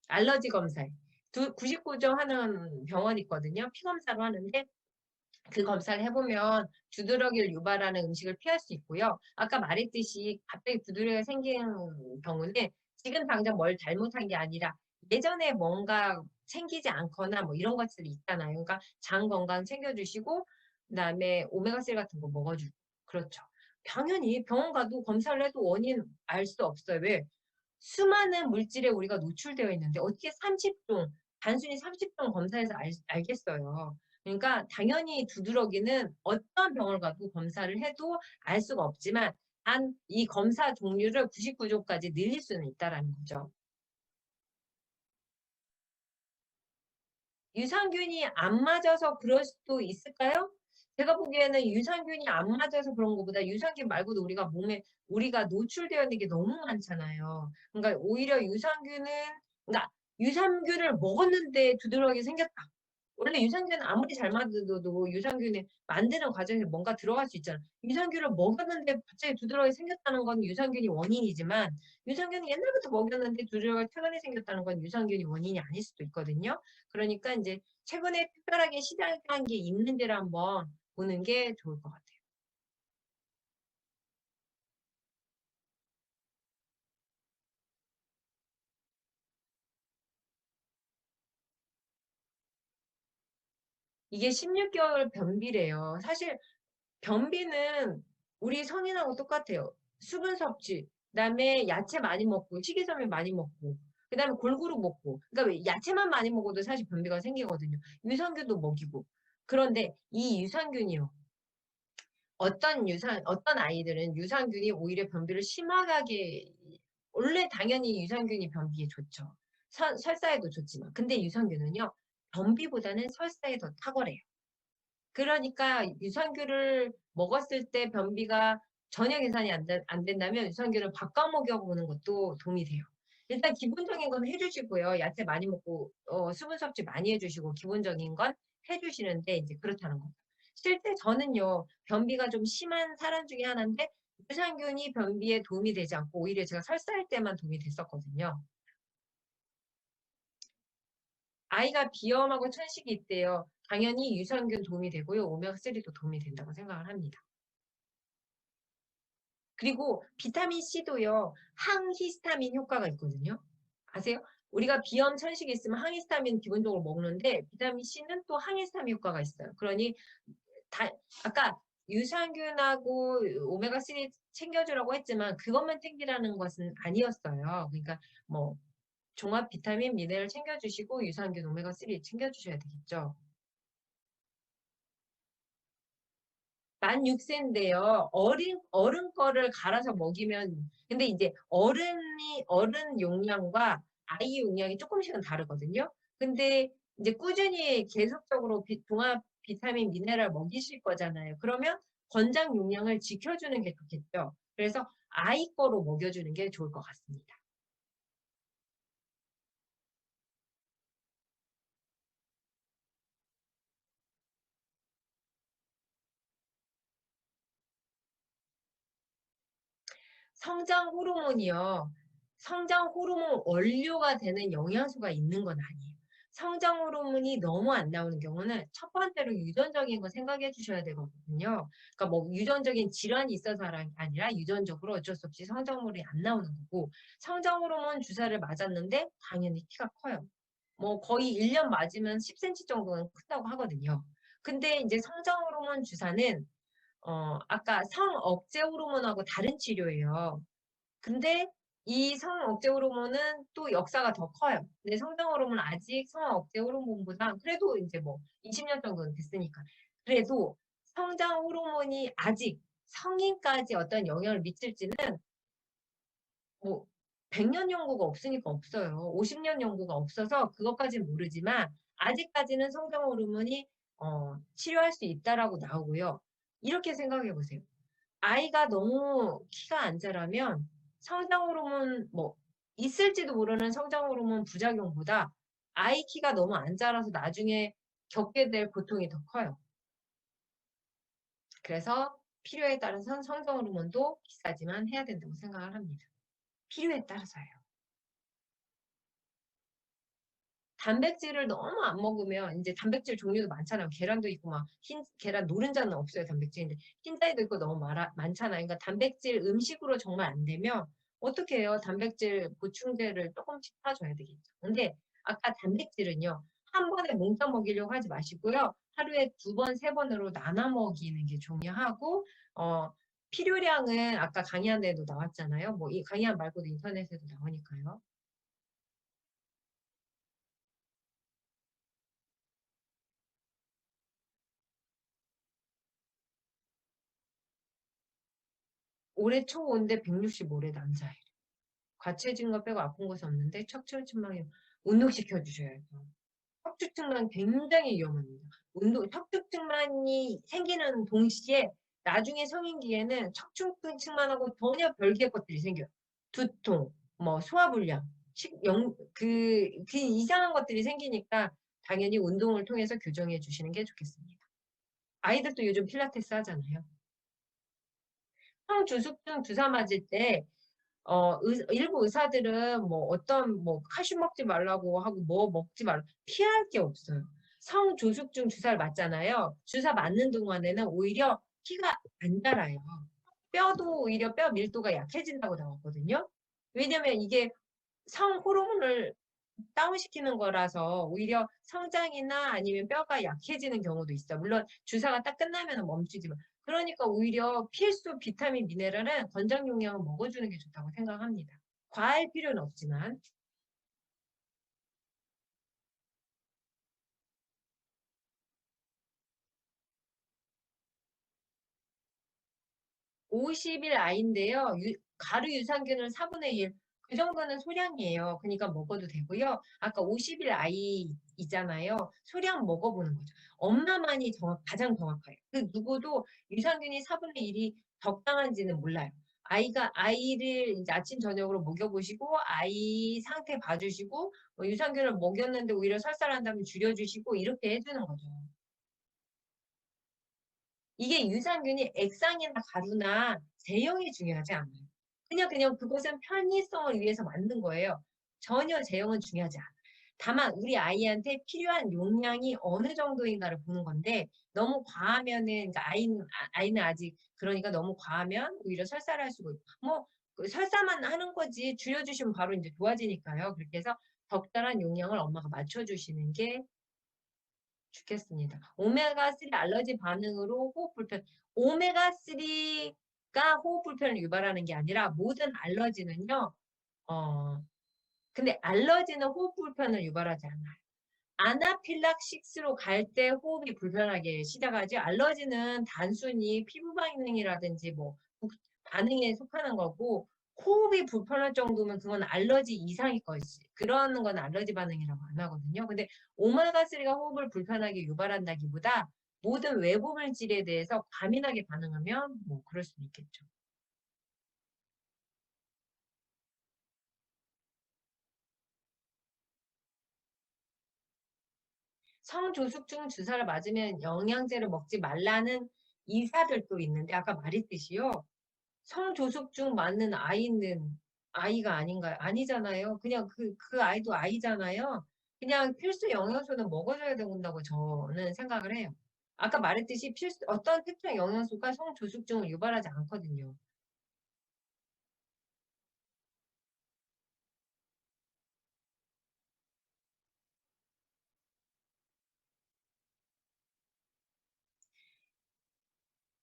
알러지 검사에. 99종 하는 병원이 있거든요. 피 검사로 하는데 그 검사를 해보면 두드러기를 유발하는 음식을 피할 수 있고요. 아까 말했듯이 갑자기 두드러기가 생기는 경우는 지금 당장 뭘 잘못한 게 아니라 예전에 뭔가 생기지 않거나 뭐 이런 것들이 있잖아요. 그러니까 장 건강 챙겨주시고 그다음에 오메가3 같은 거 먹어주고 그렇죠. 당연히 병원 가도 검사를 해도 원인 알 수 없어요. 왜? 수많은 물질에 우리가 노출되어 있는데 어떻게 30종, 단순히 30종 검사해서 알겠어요. 그러니까 당연히 두드러기는 어떤 병을 가도 검사를 해도 알 수가 없지만 단 이 검사 종류를 99종까지 늘릴 수는 있다라는 거죠. 유산균이 안 맞아서 그럴 수도 있을까요? 제가 보기에는 유산균이 안 맞아서 그런 것보다 유산균 말고도 우리가 노출되어 있는 게 너무 많잖아요. 그러니까 오히려 그러니까 유산균을 먹었는데 두드러기 생겼다. 원래 유산균은 아무리 잘 만들어도 유산균이 만드는 과정에서 뭔가 들어갈 수 있잖아. 유산균을 먹었는데 갑자기 두드러기 생겼다는 건 유산균이 원인이지만 유산균이 옛날부터 먹였는데 두드러기가 최근에 생겼다는 건 유산균이 원인이 아닐 수도 있거든요. 그러니까 이제 최근에 특별하게 시작한 게 있는지를 한번 보는 게 좋을 것 같아요. 이게 16개월 변비래요. 사실 변비는 우리 성인하고 똑같아요. 수분 섭취. 그다음에 야채 많이 먹고 식이섬유 많이 먹고 그다음에 골고루 먹고 그러니까 왜 야채만 많이 먹어도 사실 변비가 생기거든요. 유산균도 먹이고 그런데 이 유산균이요. 어떤 아이들은 유산균이 오히려 변비를 심하게 원래 당연히 유산균이 변비에 좋죠. 설사에도 좋지만 근데 유산균은요. 변비보다는 설사에 더 탁월해요. 그러니까 유산균을 먹었을 때 변비가 전혀 개선이 안 된다면 유산균을 바꿔 먹여보는 것도 도움이 돼요. 일단 기본적인 건 해주시고요. 야채 많이 먹고 수분 섭취 많이 해주시고 기본적인 건 해주시는데 이제 그렇다는 거죠. 실제 저는요. 변비가 좀 심한 사람 중에 하나인데 유산균이 변비에 도움이 되지 않고 오히려 제가 설사할 때만 도움이 됐었거든요. 아이가 비염하고 천식이 있대요. 당연히 유산균 도움이 되고요. 오메가3도 도움이 된다고 생각을 합니다. 그리고 비타민 C도요. 항히스타민 효과가 있거든요. 아세요? 우리가 비염 천식이 있으면 항히스타민 기본적으로 먹는데 비타민 C는 또 항히스타민 효과가 있어요. 그러니 아까 유산균하고 오메가3 챙겨주라고 했지만 그것만 챙기라는 것은 아니었어요. 그러니까 뭐 종합 비타민, 미네랄 챙겨주시고 유산균, 오메가3 챙겨주셔야 되겠죠. 만 6세인데요. 어른 거를 갈아서 먹이면 근데 이제 어른 용량과 아이 용량이 조금씩은 다르거든요. 근데 이제 꾸준히 계속적으로 종합 비타민, 미네랄 먹이실 거잖아요. 그러면 권장 용량을 지켜주는 게 좋겠죠. 그래서 아이 거로 먹여주는 게 좋을 것 같습니다. 성장 호르몬이요. 성장 호르몬 원료가 되는 영양소가 있는 건 아니에요. 성장 호르몬이 너무 안 나오는 경우는 첫 번째로 유전적인 거 생각해 주셔야 되거든요. 그러니까 뭐 유전적인 질환이 있어서 아니라 유전적으로 어쩔 수 없이 성장 호르몬이 안 나오는 거고 성장 호르몬 주사를 맞았는데 당연히 키가 커요. 뭐 거의 1년 맞으면 10cm 정도는 큰다고 하거든요. 근데 이제 성장 호르몬 주사는 아까 성억제 호르몬하고 다른 치료예요. 근데 이 성억제 호르몬은 또 역사가 더 커요. 근데 성장 호르몬은 아직 성억제 호르몬보다 그래도 이제 뭐 20년 정도는 됐으니까. 그래도 성장 호르몬이 아직 성인까지 어떤 영향을 미칠지는 뭐 100년 연구가 없으니까 없어요. 50년 연구가 없어서 그것까지는 모르지만 아직까지는 성장 호르몬이 치료할 수 있다라고 나오고요. 이렇게 생각해 보세요. 아이가 너무 키가 안 자라면 성장 호르몬 뭐 있을지도 모르는 성장 호르몬 부작용보다 아이 키가 너무 안 자라서 나중에 겪게 될 고통이 더 커요. 그래서 필요에 따라서 성장 호르몬도 비싸지만 해야 된다고 생각을 합니다. 필요에 따라서요. 단백질을 너무 안 먹으면 이제 단백질 종류도 많잖아요. 계란도 있고 막 계란 노른자는 없어요. 단백질인데 흰자에도 있고 너무 많잖아요. 그러니까 단백질 음식으로 정말 안 되면 어떻게 해요? 단백질 보충제를 조금씩 타줘야 되겠죠. 근데 아까 단백질은요. 한 번에 몽땅 먹이려고 하지 마시고요. 하루에 2번, 3번으로 나눠 먹이는 게 중요하고 필요량은 아까 강의한 데도 나왔잖아요. 뭐 이 강의한 말고도 인터넷에도 나오니까요. 올해 초5인데 165래 남자애. 과체해진 거 빼고 아픈 것이 없는데 척추측만이 운동시켜 주셔야죠. 척추측만 굉장히 위험합니다. 척추측만이 생기는 동시에 나중에 성인기에는 척추측만하고 전혀 별개의 것들이 생겨요. 두통, 뭐 소화불량, 그 이상한 것들이 생기니까 당연히 운동을 통해서 교정해 주시는 게 좋겠습니다. 아이들도 요즘 필라테스 하잖아요. 항주숙증 주사 맞을 때 일부 의사들은 뭐 어떤 뭐 칼슘 먹지 말라고 하고 뭐 먹지 말라 피할 게 없어요. 성조숙증 주사를 맞잖아요. 주사 맞는 동안에는 오히려 피가 안 자라요. 뼈도 오히려 뼈 밀도가 약해진다고 나왔거든요. 왜냐면 이게 성 호르몬을 다운시키는 거라서 오히려 성장이나 아니면 뼈가 약해지는 경우도 있어요. 물론 주사가 딱 끝나면 멈추지만 그러니까 오히려 필수 비타민, 미네랄은 권장 용량을 먹어주는 게 좋다고 생각합니다. 과할 필요는 없지만. 50일 아이인데요. 가루 유산균을 4분의 1. 그 정도는 소량이에요. 그러니까 먹어도 되고요. 아까 50일 아이이잖아요. 소량 먹어보는 거죠. 엄마만이 가장 정확해요. 그 누구도 유산균이 4분의 1이 적당한지는 몰라요. 아이를 이제 아침 저녁으로 먹여보시고 아이 상태 봐주시고 유산균을 먹였는데 오히려 설사한다면 줄여주시고 이렇게 해주는 거죠. 이게 유산균이 액상이나 가루나 제형이 중요하지 않아요. 그냥 그것은 편의성을 위해서 만든 거예요. 전혀 제형은 중요하지 않아요. 다만 우리 아이한테 필요한 용량이 어느 정도인가를 보는 건데 너무 과하면은 그러니까 아이는 아직 그러니까 너무 과하면 오히려 설사를 할 수가 있고 그 설사만 하는 거지 줄여주시면 바로 이제 좋아지니까요. 그렇게 해서 적절한 용량을 엄마가 맞춰주시는 게 좋겠습니다. 오메가3 알러지 반응으로 호흡 불편. 오메가3가 호흡 불편을 유발하는 게 아니라 모든 알러지는요. 근데 알러지는 호흡 불편을 유발하지 않아요. 아나필락식스로 갈 때 호흡이 불편하게 시작하지 알러지는 단순히 피부 반응이라든지 반응에 속하는 거고 호흡이 불편할 정도면 그건 알러지 이상일 거지. 그러는 건 알러지 반응이라고 안 하거든요. 근데 오메가3가 호흡을 불편하게 유발한다기보다 모든 외부 물질에 대해서 과민하게 반응하면 그럴 수도 있겠죠. 성조숙중 주사를 맞으면 영양제를 먹지 말라는 의사들도 있는데 아까 말했듯이요. 성조숙중 맞는 아이는 아이가 아닌가요? 아니잖아요. 그냥 그 아이도 아이잖아요. 그냥 필수 영양소는 먹어줘야 된다고 저는 생각을 해요. 아까 말했듯이 어떤 특정 영양소가 성조숙증을 유발하지 않거든요.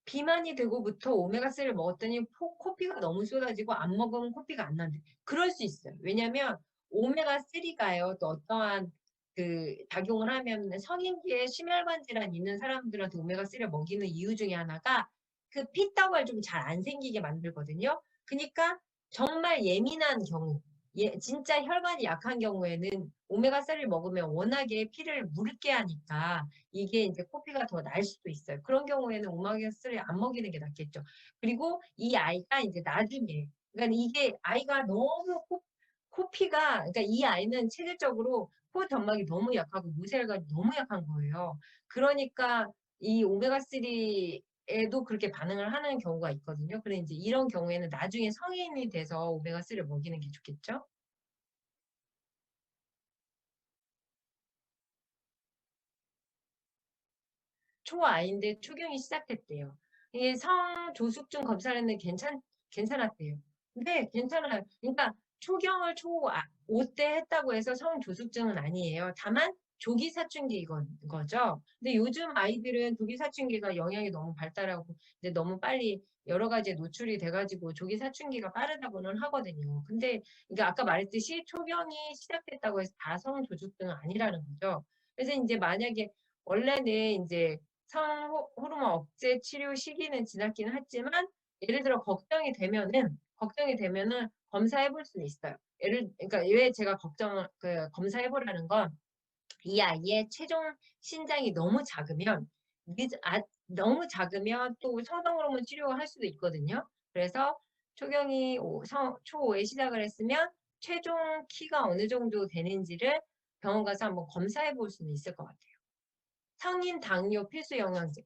비만이 되고부터 오메가3를 먹었더니 코피가 너무 쏟아지고 안 먹으면 코피가 안 나는데 그럴 수 있어요. 왜냐면 오메가3가요. 또 어떠한 그 작용을 하면 성인기에 심혈관 질환 있는 사람들한테 오메가3를 먹이는 이유 중에 하나가 그 피떡을 좀 잘 안 생기게 만들거든요. 그러니까 정말 예민한 경우, 진짜 혈관이 약한 경우에는 오메가3를 먹으면 워낙에 피를 묽게 하니까 이게 이제 코피가 더 날 수도 있어요. 그런 경우에는 오메가3를 안 먹이는 게 낫겠죠. 그리고 이 아이가 이제 나중에, 그러니까 이게 아이가 너무 코피가, 그러니까 이 아이는 체질적으로 코 점막이 너무 약하고 무혈관이 너무 약한 거예요. 그러니까 이 오메가3에도 그렇게 반응을 하는 경우가 있거든요. 그래 이제 이런 경우에는 나중에 성인이 돼서 오메가3를 먹이는 게 좋겠죠. 초아이인데 초경이 시작했대요. 이게 성조숙중 검사를 했는데 괜찮았대요. 근데 괜찮아요. 그러니까 초경을 5때 했다고 해서 성조숙증은 아니에요. 다만 조기 사춘기 거죠. 근데 요즘 아이들은 조기 사춘기가 영양이 너무 발달하고 이제 너무 빨리 여러 가지에 노출이 돼가지고 조기 사춘기가 빠르다고는 하거든요. 근데 그러니까 아까 말했듯이 초경이 시작됐다고 해서 다 성조숙증은 아니라는 거죠. 그래서 이제 만약에 원래는 이제 호르몬 억제 치료 시기는 지났기는 했지만 예를 들어 걱정이 되면은 검사해 볼 수는 있어요. 그러니까 왜 제가 검사해 보라는 건 이 아이의 최종 신장이 너무 작으면 너무 작으면 또 성장 호르몬 치료할 수도 있거든요. 그래서 초경이 초5에 시작을 했으면 최종 키가 어느 정도 되는지를 병원 가서 한번 검사해 볼 수는 있을 것 같아요. 성인 당뇨 필수 영양제.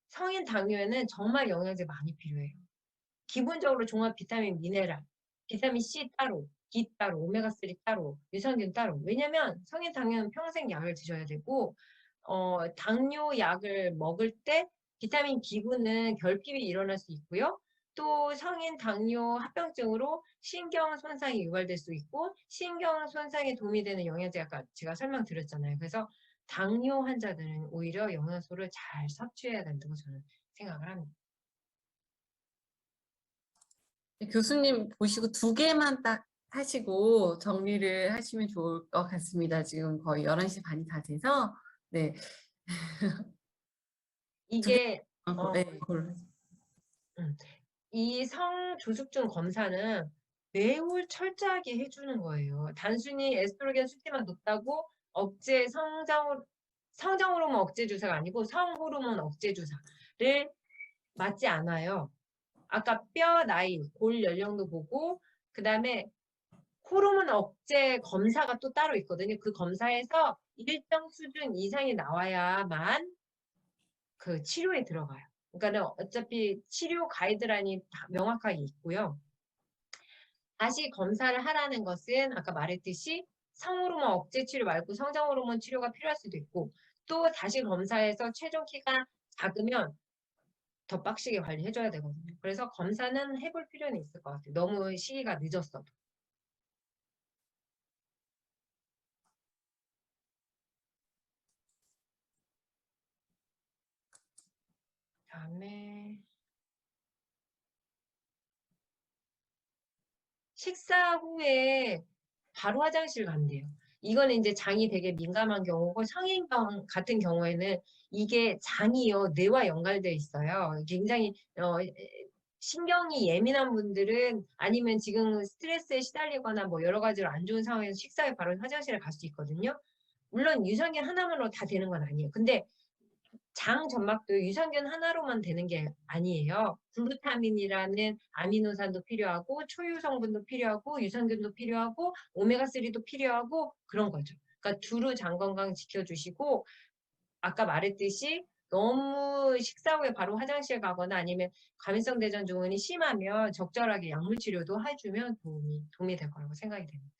성인 당뇨에는 정말 영양제 많이 필요해요. 기본적으로 종합 비타민, 미네랄, 비타민 C 따로, D 따로, 오메가3 따로, 유산균 따로. 왜냐면 성인 당뇨는 평생 약을 드셔야 되고, 당뇨 약을 먹을 때 비타민 B군은 결핍이 일어날 수 있고요. 또 성인 당뇨 합병증으로 신경 손상이 유발될 수 있고, 신경 손상에 도움이 되는 영양제 아까 제가 설명드렸잖아요. 그래서 당뇨 환자들은 오히려 영양소를 잘 섭취해야 된다고 저는 생각을 합니다.
교수님 보시고 두 개만 딱 하시고 정리를 하시면 좋을 것 같습니다. 지금 거의 11시 반이 다 돼서 네. 두 개.
이게
네, 그걸로.
이 성조숙증 검사는 매우 철저하게 해주는 거예요. 단순히 에스트로겐 수치만 높다고 억제 성장호르몬 억제 주사가 아니고 성호르몬 억제 주사를 맞지 않아요. 아까 뼈 나이, 골 연령도 보고 그다음에 호르몬 억제 검사가 또 따로 있거든요. 그 검사에서 일정 수준 이상이 나와야만 그 치료에 들어가요. 그러니까는 어차피 치료 가이드라인이 다 명확하게 있고요. 다시 검사를 하라는 것은 아까 말했듯이 성호르몬 억제 치료 말고 성장호르몬 치료가 필요할 수도 있고 또 다시 검사해서 최종 키가 작으면 더 빡시게 관리해줘야 되거든요. 그래서 검사는 해볼 필요는 있을 것 같아요. 너무 시기가 늦었어도. 다음에 식사 후에 바로 화장실 간대요. 이거는 이제 장이 되게 민감한 경우고 성인병 같은 경우에는 이게 장이요 뇌와 연관되어 있어요. 굉장히 신경이 예민한 분들은 아니면 지금 스트레스에 시달리거나 뭐 여러 가지로 안 좋은 상황에서 식사에 바로 화장실에 갈 수 있거든요. 물론 유산균 하나만으로 다 되는 건 아니에요. 근데 장 점막도 유산균 하나로만 되는 게 아니에요. 글루타민이라는 아미노산도 필요하고 초유 성분도 필요하고 유산균도 필요하고 오메가3도 필요하고 그런 거죠. 그러니까 두루 장 건강 지켜주시고 아까 말했듯이 너무 식사 후에 바로 화장실 가거나 아니면 과민성 대장 증후군이 심하면 적절하게 약물 치료도 해주면 도움이 될 거라고 생각이 됩니다.